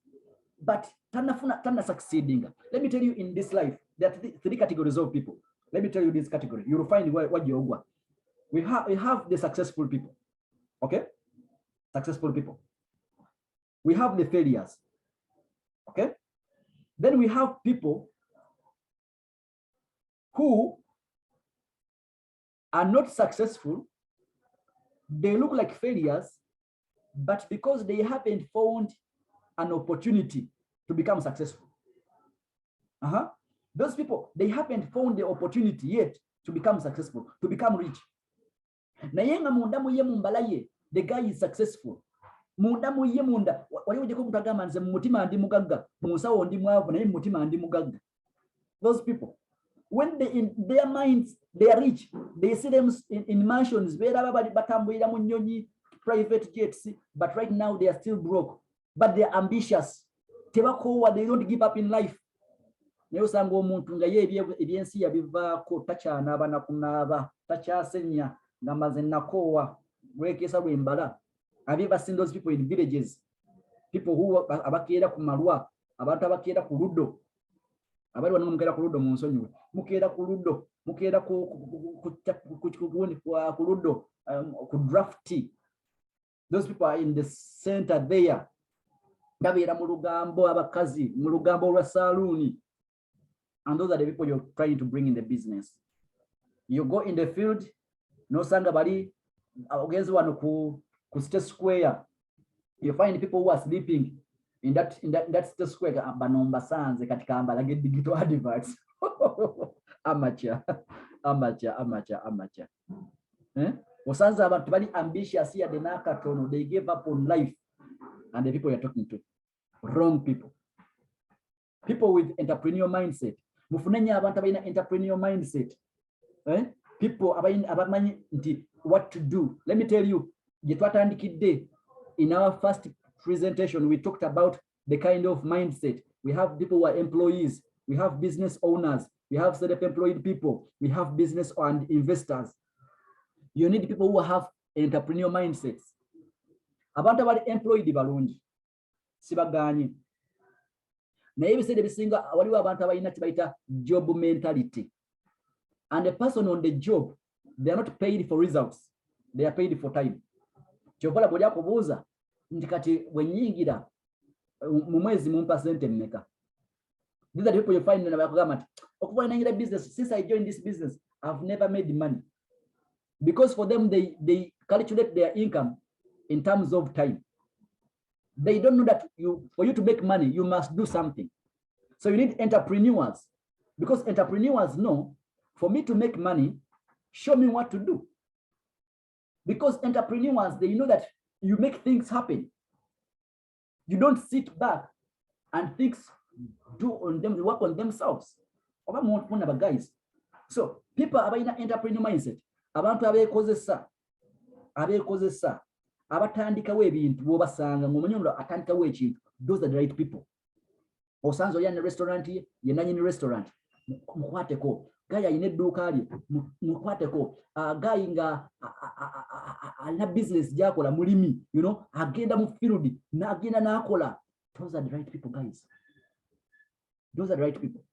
S1: but tana succeeding. Let me tell you, in this life, there are three categories of people. Let me tell you this category. You will find what you want. We have the successful people. Okay? Successful people. We have the failures. Okay? Then we have people who are not successful. They look like failures, but because they haven't found an opportunity to become successful. Those people, they haven't found the opportunity yet to become successful, to become rich. Nayenga munda muye mumbalaye, the guy is successful. Munda muye munda, waliwo jeko mutagamba nze mutima ndi mugagga, musawo ndi mwavu naye mutima ndi mugagga. Those people, when they in their minds they are rich, they see them in mansions, private jets, but right now they are still broke. But they are ambitious. They don't give up in life. Have you ever seen those people in villages? People who abakera kumalwa, abantu abakera ku luddo. Abali wano mukera ku luddo mu nsonyiwe. Mukera ku luddo, mukera ku luddo, ku drafty. Those people are in the center there. Babera mu lugambo abakazi, mu lugambo lwa saloon. And those are the people you're trying to bring in the business. You go in the field, no sanga bali against one ku State Square. You find people who are sleeping in that State Square. Banomba sanze katika ambala get digital adverts. Amateur. Osanza abantu bali ambitious here denaka tono. They gave up on life, and the people you're talking to, wrong people. People with entrepreneurial mindset. Mufunenya abantu abayina entrepreneurial mindset. People abamanyi nti what to do. Let me tell you, in our first presentation, we talked about the kind of mindset. We have people who are employees, we have business owners, we have self-employed people, we have business and investors. You need people who have entrepreneurial mindsets. Abantu abali employed balungi sibaganyi. Naye ebiseera ebisinga waliwo abantu abalina kibayita job mentality. And the person on the job, they are not paid for results, they are paid for time. Chokola bw'oli akubuuza nti kati bwennyingira mu mwezi mumpa sente mmeka. These are the people you find in bakugamba nti okuva nayingira business, since I joined this business I've never made money. Because for them they calculate their income in terms of time. They don't know that for you to make money, you must do something. So you need entrepreneurs, because entrepreneurs know, for me to make money, show me what to do. Because entrepreneurs, they know that you make things happen. You don't sit back and things work on themselves. Guys. So people are in entrepreneur mindset. Abantu abekozesa abatandikawo ebintu bobasanga ngomunyondo atandikawo ekintu. Those are the right people. Osanzo yana restaurant ye nanyini restaurant mukwateko gaya ine duka ali mukwateko gayi nga ana business jakola mulimi, you know, agenda mu field na agenda na akola. Those are the right people, guys. Those are the right people.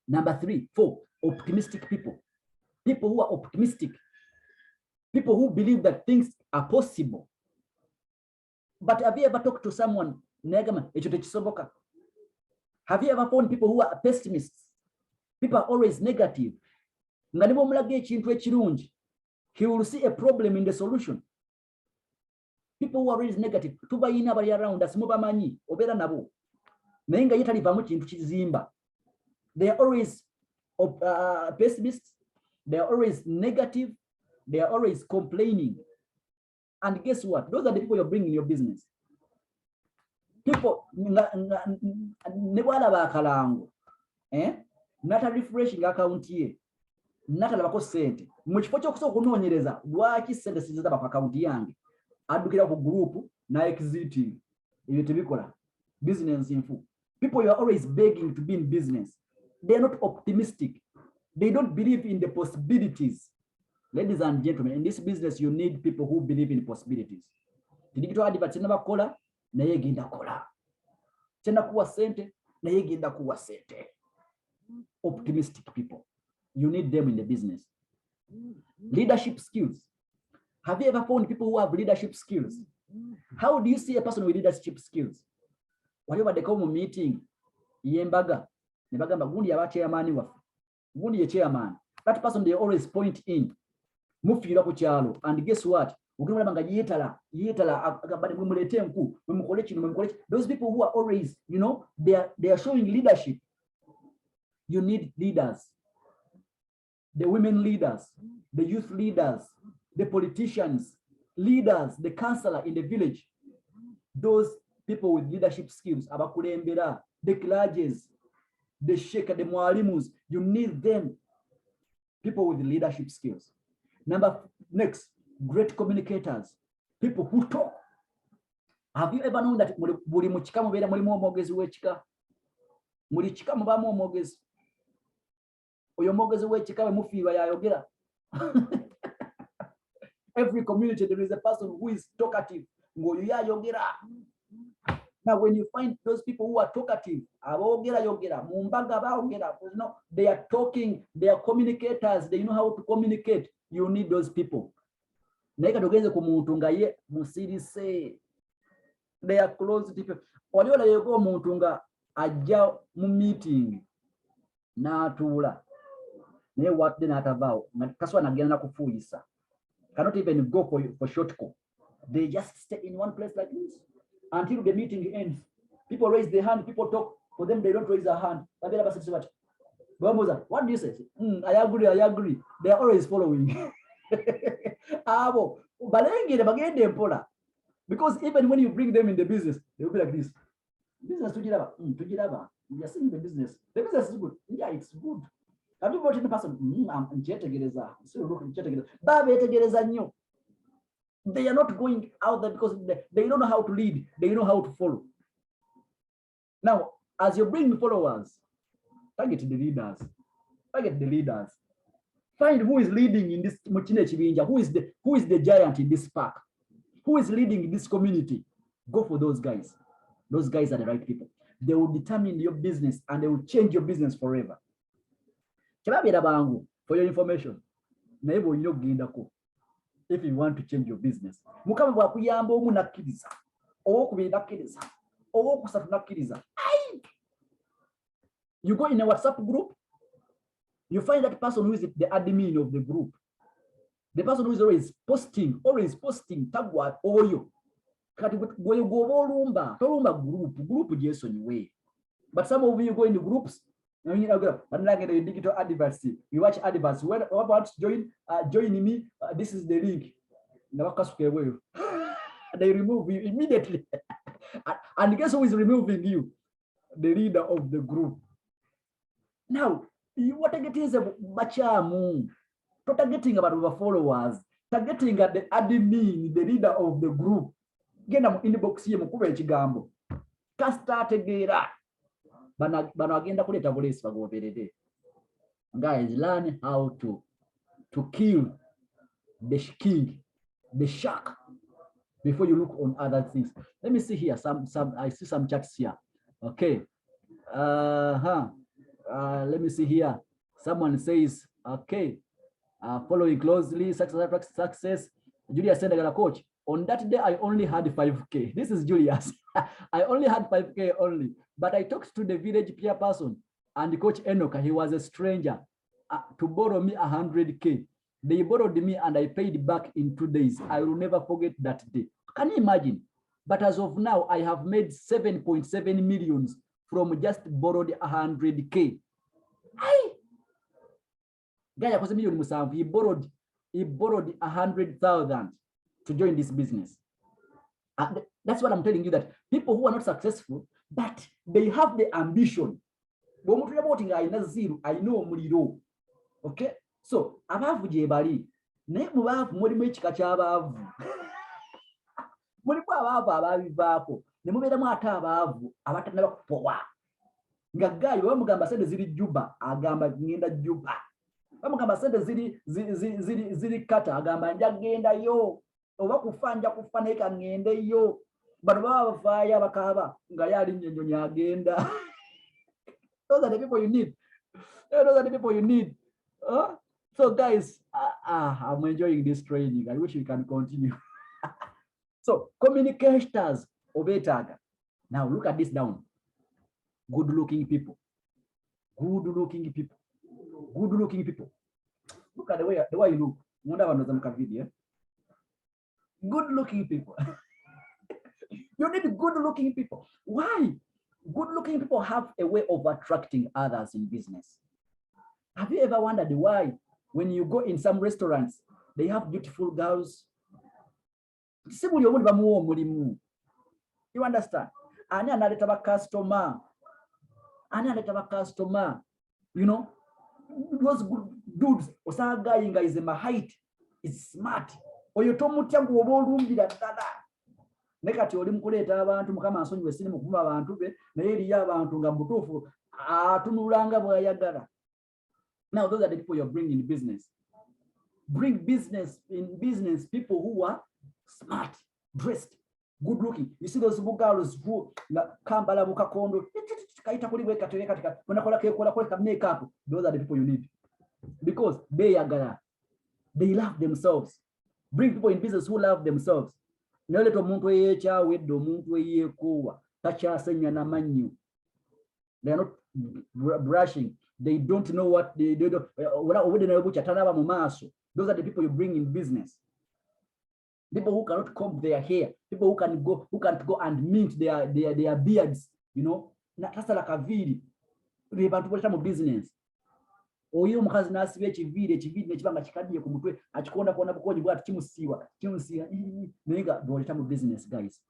S1: Number 3, 4, optimistic people. People who are optimistic. People who believe that things are possible. But have you ever talked to someone Have you ever found people who are pessimists? People are always negative. He will see a problem in the solution. People who are always negative, around us, they are always pessimists, they are always negative, they are always complaining. And guess what? Those are the people you're bringing in your business. People, not a refreshing account here. Not a sente. Much for kunoonyereza lwaki sente sizaba ku account yange. Adukira ku group na exiting. Iyo tebikola. Business info. People you are always begging to be in business. They are not optimistic. They don't believe in the possibilities. Ladies and gentlemen, in this business you need people who believe in possibilities. Digital adverts never kola na yegenda kola. Tena kuwa sente na yegenda kuwa sente. Optimistic people. You need them in the business. Leadership skills. Have you ever found people who have leadership skills? How do you see a person with leadership skills? Whatever they come meeting, yembaga, nebagamba gundi yaba chairman wa. Gundi ye chairman. That person they always point in. Mufira ku kyalo, and guess what? Ukimula banga yetala akabali mumulete mku, mumukole kino mumukole. Those people who are always, you know, they are showing leadership. You need leaders. The women leaders, the youth leaders, the politicians, leaders, the counselor in the village. Those people with leadership skills, abakulembera, the clergies, the sheikh, the mwalimus, you need them. People with leadership skills. Next, great communicators, people who talk. Have you ever known that buli muchika mubera mulimu omwogezi w'ekika? Muli chika mubamu omwogezi. Oyo omwogezi w'ekika we mufiirwa yayogera. Every community there is a person who is talkative. Ngoyo yayogera. Now when you find those people who are talkative, abogera yogera, mumbaga baogera, you know, they are talking, they are communicators, they know how to communicate. You need those people. Naika tugeze ku muntu nga ye musirise. They are close people. Waliola yego omuntu nga ajja mu meeting n'atuula. Naye what then atavaawo kaswa nagenda kufuuyisa. Cannot even go for short call. They just stay in one place like this until the meeting ends. People raise their hand, people talk. For them, they don't raise their hand. What do you say? I agree. They are always following. Because even when you bring them in the business, they will be like this. Business tujiraba. We are seeing the business. The business is good. Yeah, it's good. Have you brought in the person? I'm Jetagereza. Still looking Jetagereza. They are not going out there because they don't know how to lead. They know how to follow. Now, as you bring followers, target the leaders. Target the leaders. Find who is leading in this Muchine Chibinja. Who is the giant in this park? Who is leading in this community? Go for those guys. Those guys are the right people. They will determine your business and they will change your business forever. For your information, if you want to change your business, you go in a WhatsApp group, you find that person who is the admin of the group, the person who is always posting, tagwa oyo. But some of you go into groups. The digital adverts. You watch adverts. What about join me? This is the link. They remove you immediately. And guess who is removing you? The leader of the group. Now, what I get is a bachamu. Targeting about the followers. Targeting at the admin, the leader of the group. Get them in the box here. Can't start again. Guys, learn how to kill the king, the shark, before you look on other things. Let me see here. I see some chats here. Okay. Let me see here. Someone says, okay, following closely, success. Julius said, I got a coach. On that day, I only had 5K. This is Julius. I only had 5K only, but I talked to the village peer person and Coach Enoka. He was a stranger to borrow me 100K. They borrowed me and I paid back in 2 days. I will never forget that day. Can you imagine? But as of now, I have made 7.7 millions from just borrowed 100K. Hey! Guy was a million musavu. He borrowed 100,000 to join this business. And that's what I'm telling you, that people who are not successful, but they have the ambition. I know. Okay? So, abavu jebali. Ne mubavu mulimu ekika ky'abavu. Mulimu abavu ababivaako. Ne mubeeramu ate abavu abatannaba kupowa. Nga gayi bamugamba sente ziri Juba, agamba ngenda Juba. Bamugamba sente ziri Kata, agamba nja gendayo. Oba kufa nja kufa naye ka ngendeyo. Bano baba bafaayo bakaba nga yali nnyonyi agenda. Those are the people you need. Those are the people you need. So guys, I'm enjoying this training. I wish we can continue. So communicators obetaga. Now look at this down. Good looking people. Good looking people. Good looking people. Look at the way you look. Good looking people. You need good looking people. Why? Good looking people have a way of attracting others in business. Have you ever wondered why when you go in some restaurants, they have beautiful girls? You understand? Ani analeta customer. You know, those good dudes. Osaga inga is my height, is smart. Oyotomutya ng'obolumbira ddala. Nekati oli mukuleeta abantu mukama ansonyiwe sini mukuma abantu be naye eriyo abantu nga mutuufu atunulanga bw'ayagala. Now those are the people you're bringing in business. Bring business people who are smart, dressed, good looking. You see those girls who kambala bukakondo kaita kuliwe katereka unakola kekola makeup. Those are the people you need, because they love themselves. Bring people in business who love themselves. Noleto omuntu eyekyawe omuntu eyeekoowa takyasenya namanyu. They are not brushing. They don't know what they do. Those are the people you bring in business. People who cannot comb their hair. People who can't go and mint their beards. You know, that's like a video. They want to put business. Oyo mukazi nasiba ekiviri nekibanga kikaddiye ku mutwe akikonda kona bukonyi bwati kimusiwa nenga boleta mu business. Guys,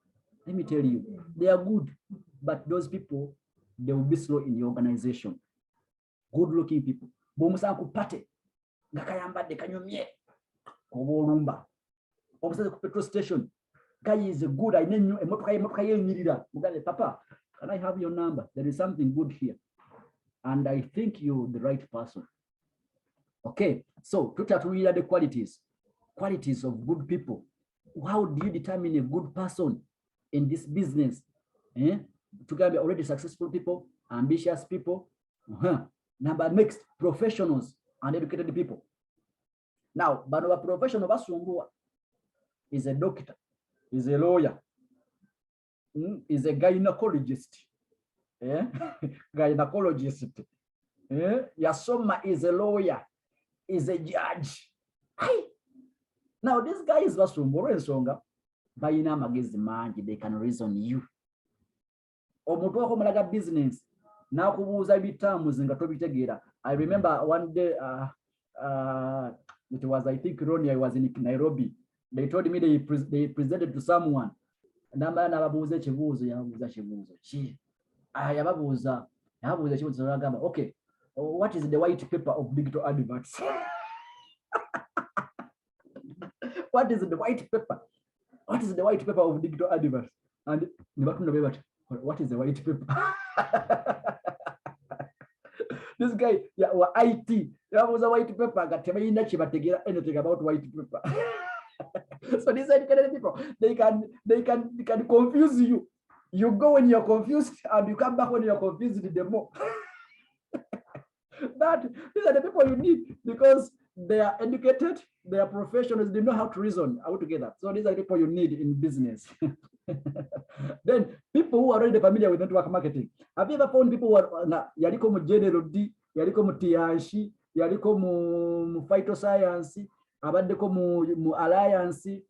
S1: let me tell you, they are good, but those people, they will be slow in your organization. Good looking people. Bomusanga ku pate nga kayambadde kanyumye obolumba. Omusanga ku petrol station, guy is good. I know emotoka yenyirira mugabe, papa, can I have your number? There is something good here. And I think you're the right person. Okay, so tutatulia the qualities of good people. How do you determine a good person in this business? To be already successful people, ambitious people. Number next, professionals and educated people. Now, but our professional is a doctor, is a lawyer, is a gynecologist. Gynecologist. Yasoma is a lawyer, is a judge. Now this guy is Basumbo and Songa. Bayina magezi manji, they can reason you. Omuntu akomalaga business. Now kubuza bitamu zinga tobitegera. I remember one day it was, I think, Ronnie, I was in Nairobi. They told me they presented to someone. Namba nababuze chibuzo yabuza chibuzo. Okay, what is the white paper of digital adverts? What is the white paper? What is the white paper of digital adverts? And what is the white paper? This guy, IT, that was a white paper. Anything about white paper. So these educated people, they can confuse you. You go when you're confused, and you come back when you're confused the more. But these are the people you need, because they are educated, they are professionals, they know how to reason altogether. So these are the people you need in business. Then people who are already familiar with network marketing, have you ever found people who are yaliko mu general D, yaliko mu TNC, yaliko mu phytoscience, abaddeko mu alliance,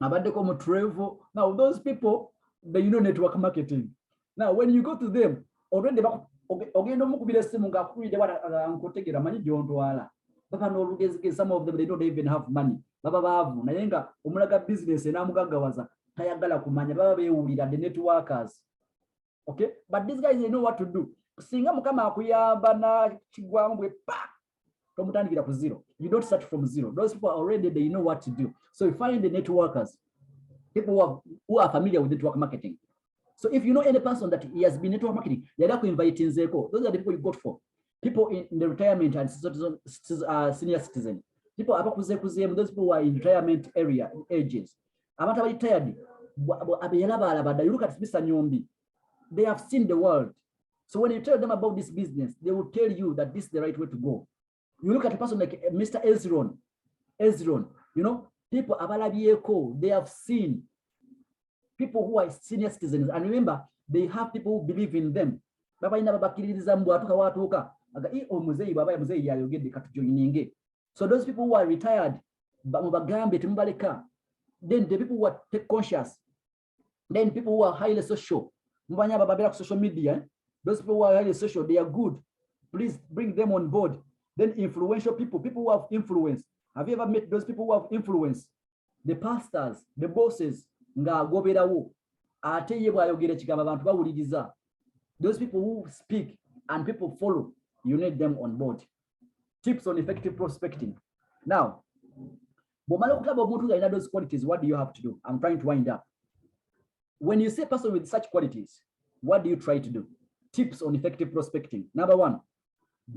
S1: abaddeko mu travel? Now those people, they know network marketing. Now when you go to them, already ogenda omukubira essimu ng'akukulidde nkutegera manyi gy'ontwala. Baba n'olugezigezi, some of them they don't even have money. Baba baavu naye nga omulaga business enamugaggawaza tayagala kumanya, baba beewulira the networkers. Okay, but these guys, they know what to do. Singa mukama akuyamba na kigwamu bwe pa tomutandikira ku zero. You don't start from zero. Those people already, they know what to do. So you find the networkers, people who are familiar with network marketing. So if you know any person that he has been network marketing, those are the people you got for. People in the retirement and senior citizen. People those people who are in retirement area ages. You look at Mr. Nyombi, they have seen the world. So when you tell them about this business, they will tell you that this is the right way to go. You look at a person like Mr. Ezron, you know, people they have seen people who are senior citizens, and remember, they have people who believe in them. So those people who are retired, then the people who are tech conscious, then people who are highly social, social media, those people who are highly social, they are good. Please bring them on board. Then influential people who have influence. Have you ever met those people who have influence? The pastors, the bosses, those people who speak and people follow, you need them on board. Tips on effective prospecting. Now, those qualities, what do you have to do? I'm trying to wind up. When you say a person with such qualities, what do you try to do? Tips on effective prospecting. Number one,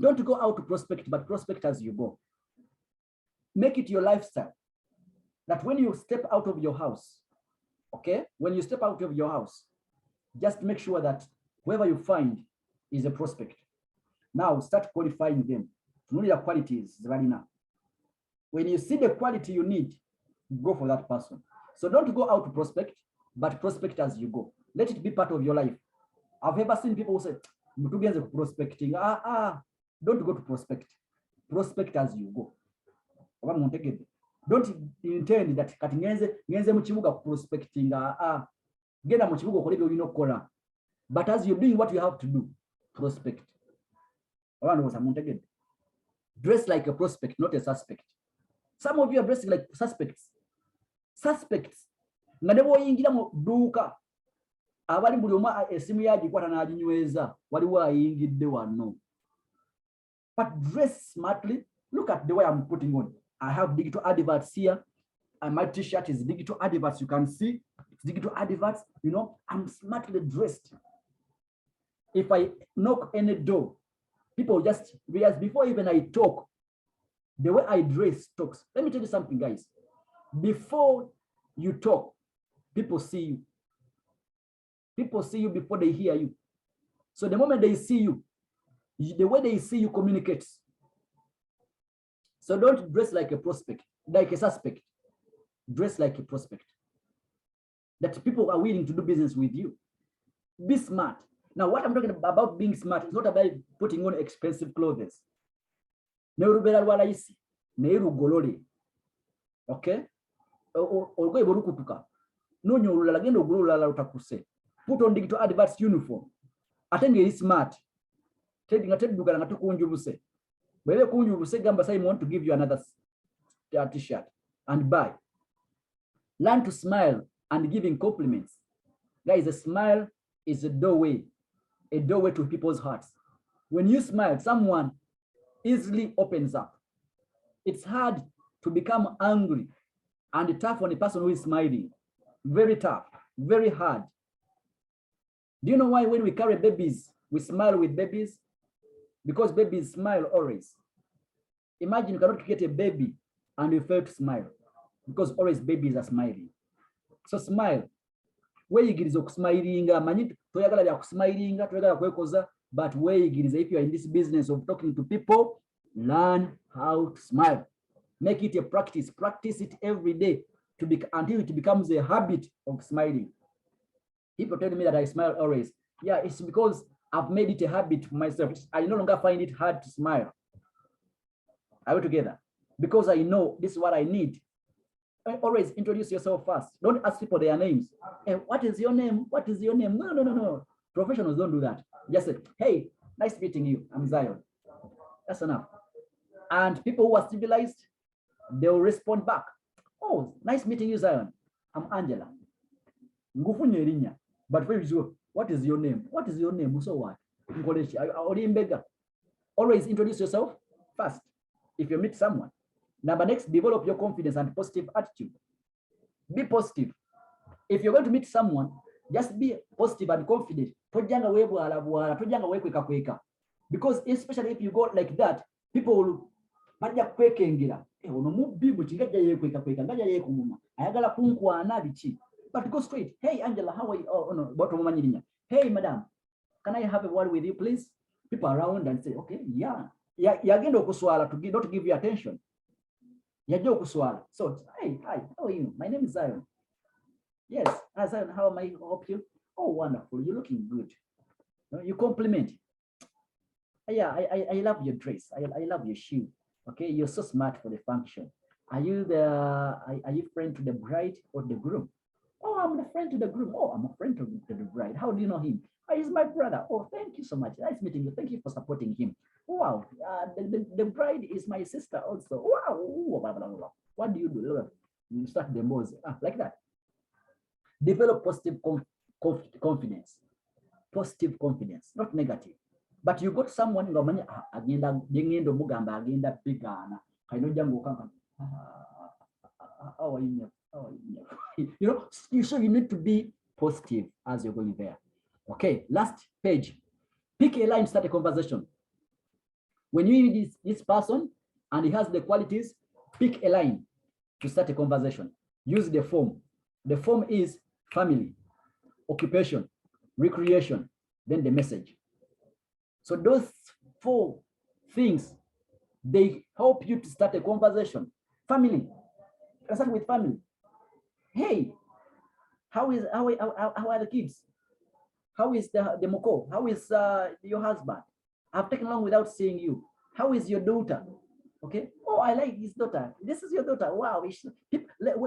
S1: don't go out to prospect, but prospect as you go. Make it your lifestyle. That when you step out of your house, okay? When you step out of your house, just make sure that whoever you find is a prospect. Now start qualifying them. Know your qualities right now. When you see the quality you need, go for that person. So don't go out to prospect, but prospect as you go. Let it be part of your life. I've ever seen people who say, prospecting. Don't go to prospect. Prospect as you go. Don't intend that ngenze mu kibuga prospecting. Genda mu kibuga okole byo binokola. But as you're doing what you have to do, prospect. Dress like a prospect, not a suspect. Some of you are dressing like suspects. Suspects. Nga ne bw'oyingira mu dduuka abali buli omu esimu yagikwata n'aginyweza waliwo ayingidde wano. But dress smartly. Look at the way I'm putting on. I have digital adverts here, and my t-shirt is digital adverts. You can see it's digital adverts. You know, I'm smartly dressed. If I knock any door, people just realize before even I talk, the way I dress talks. Let me tell you something, guys. Before you talk, people see you. People see you before they hear you. So the moment they see you, the way they see you communicates. So don't dress like a prospect, like a suspect. Dress like a prospect. That people are willing to do business with you. Be smart. Now, what I'm talking about being smart is not about putting on expensive clothes. Okay? Put on digital adverts uniform. Attend is smart. Whether you want to give you another t-shirt and buy. Learn to smile and giving compliments. Guys, a smile is a doorway to people's hearts. When you smile, someone easily opens up. It's hard to become angry and tough on a person who is smiling. Very tough, very hard. Do you know why when we carry babies, we smile with babies? Because babies smile always. Imagine you cannot get a baby and you fail to smile because always babies are smiling. So smile. Where you get smiling, but where you get if you are in this business of talking to people, learn how to smile. Make it a practice. Practice it every day until it becomes a habit of smiling. People tell me that I smile always. Yeah, it's because I've made it a habit for myself. I no longer find it hard to smile. Are we together? Because I know this is what I need. Always introduce yourself first. Don't ask people their names. Hey, what is your name? What is your name? No, no, no, no. Professionals don't do that. Just say, hey, nice meeting you. I'm Zion. That's enough. And people who are civilized, they'll respond back. Oh, nice meeting you, Zion. I'm Angela. But what is your name? What is your name? So what? Always introduce yourself first if you meet someone. Number next, develop your confidence and positive attitude. Be positive. If you're going to meet someone, just be positive and confident. Because especially if you go like that, people will but go straight. Hey, Angela, how are you? Oh, no. Hey, madam, can I have a word with you, please? People around and say, okay, yeah. You're going to not give you attention. So, hey, hi, how are you? My name is Zion. Yes, Zion, how am I help you? Oh, wonderful. You're looking good. You compliment. Yeah, I love your dress. I love your shoe. Okay, you're so smart for the function. Are you friend to the bride or the groom? Oh, I'm the friend to the groom. Oh, I'm a friend to the bride. How do you know him? Oh, he's my brother. Oh, thank you so much. Nice meeting you. Thank you for supporting him. Wow, the bride is my sister also. Wow, blah, blah, blah. What do? You start the most like that. Develop positive confidence. Positive confidence, not negative. But you got someone agenda mugamba agenda bigana. So you need to be positive as you're going there. Okay, last page. Pick a line, start a conversation. When you meet this person and he has the qualities, pick a line to start a conversation. Use the form. The form is family, occupation, recreation, then the message. So those 4 things, they help you to start a conversation. Family, start with family. Hey, how are the kids? How is the moko? How is your husband? I've taken long without seeing you. How is your daughter? Okay. Oh, I like his daughter. This is your daughter. Wow.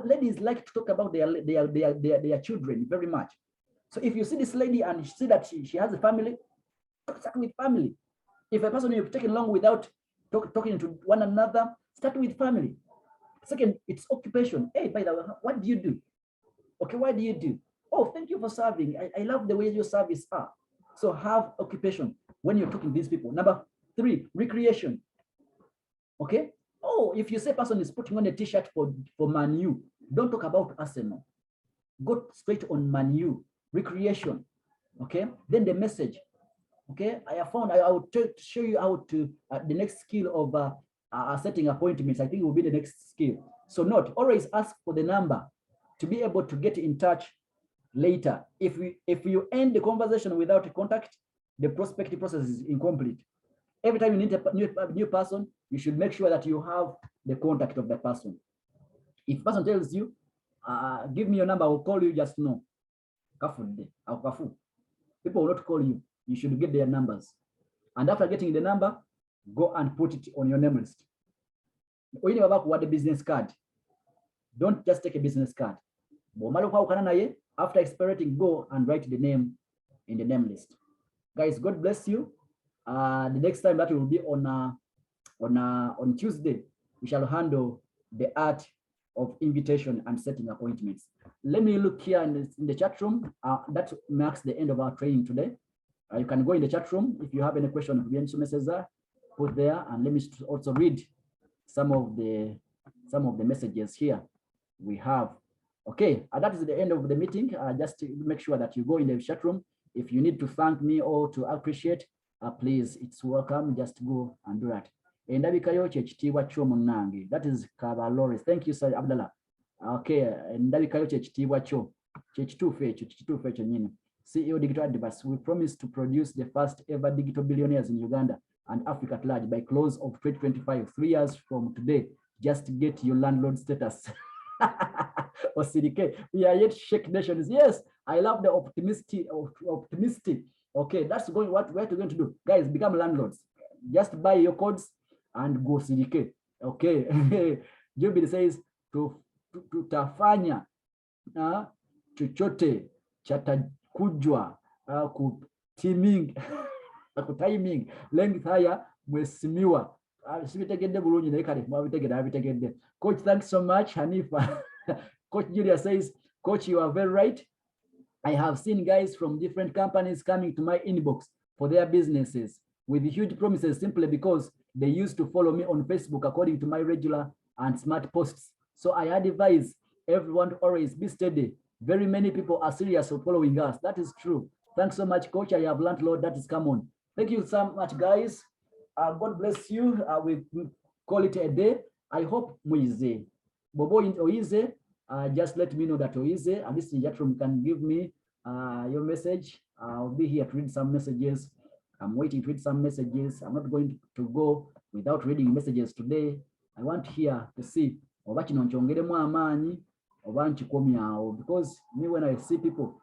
S1: Ladies like to talk about their children very much. So if you see this lady and you see that she has a family, start with family. If a person you've taken long without talking to one another, start with family. Second, it's occupation. Hey, by the way, what do you do? Okay, what do you do? Oh, thank you for serving. I love the way your service are. So have occupation when you're talking to these people. Number 3, recreation. Okay. Oh, if you say person is putting on a t-shirt for Man U, don't talk about Arsenal. Go straight on Man U. Recreation. Okay. Then the message. Okay. I found I will show you how to the next skill of setting appointments. I think it will be the next skill. So note, always ask for the number to be able to get in touch later. If you end the conversation without a contact, the prospecting process is incomplete. Every time you need a new person, you should make sure that you have the contact of the person. If the person tells you, give me your number, I will call you, just know. People will not call you. You should get their numbers. And after getting the number, go and put it on your name list. When you have what the business card, don't just take a business card. After expiring, go and write the name in the name list. Guys, God bless you. The next time that will be on Tuesday, we shall handle the art of invitation and setting appointments. Let me look here in the chat room. That marks the end of our training today. You can go in the chat room if you have any question. Put there, and let me also read some of the messages here we have. Okay, that is the end of the meeting. Just to make sure that you go in the chat room. If you need to thank me or to appreciate, please, it's welcome. Just go and do that. That is Kabalores. Thank you, Sir Abdallah. Okay, CEO Digital Adverts. We promise to produce the first ever digital billionaires in Uganda and Africa at large by close of 2025, 3 years from today. Just get your landlord status. Osirike. We are yet shake nations. Yes, I love the optimistic. Okay, that's what we're going to do. Guys, become landlords. Just buy your codes and go Sirike. Okay. Jubili says tutafanya chochote chatakujwa kutiming kutiming length haya mwesimiwa sibitegedde bulungi naye kale mwabitegedde. Coach, thanks so much. Hanifa. Coach Julia says, Coach, you are very right. I have seen guys from different companies coming to my inbox for their businesses with huge promises simply because they used to follow me on Facebook according to my regular and smart posts. So I advise everyone to always be steady. Very many people are serious of following us. That is true. Thanks so much, Coach. I have learned a lot. That is come on. Thank you so much, guys. God bless you. We call it a day. I hope Muize. Bobo in Oize, just let me know that Oize, and this chatroom can give me your message. I'll be here to read some messages. I'm waiting to read some messages. I'm not going to go without reading messages today. I want here to see oba kino nkyongeremu amaanyi oba nkikomyawo, because me when I see people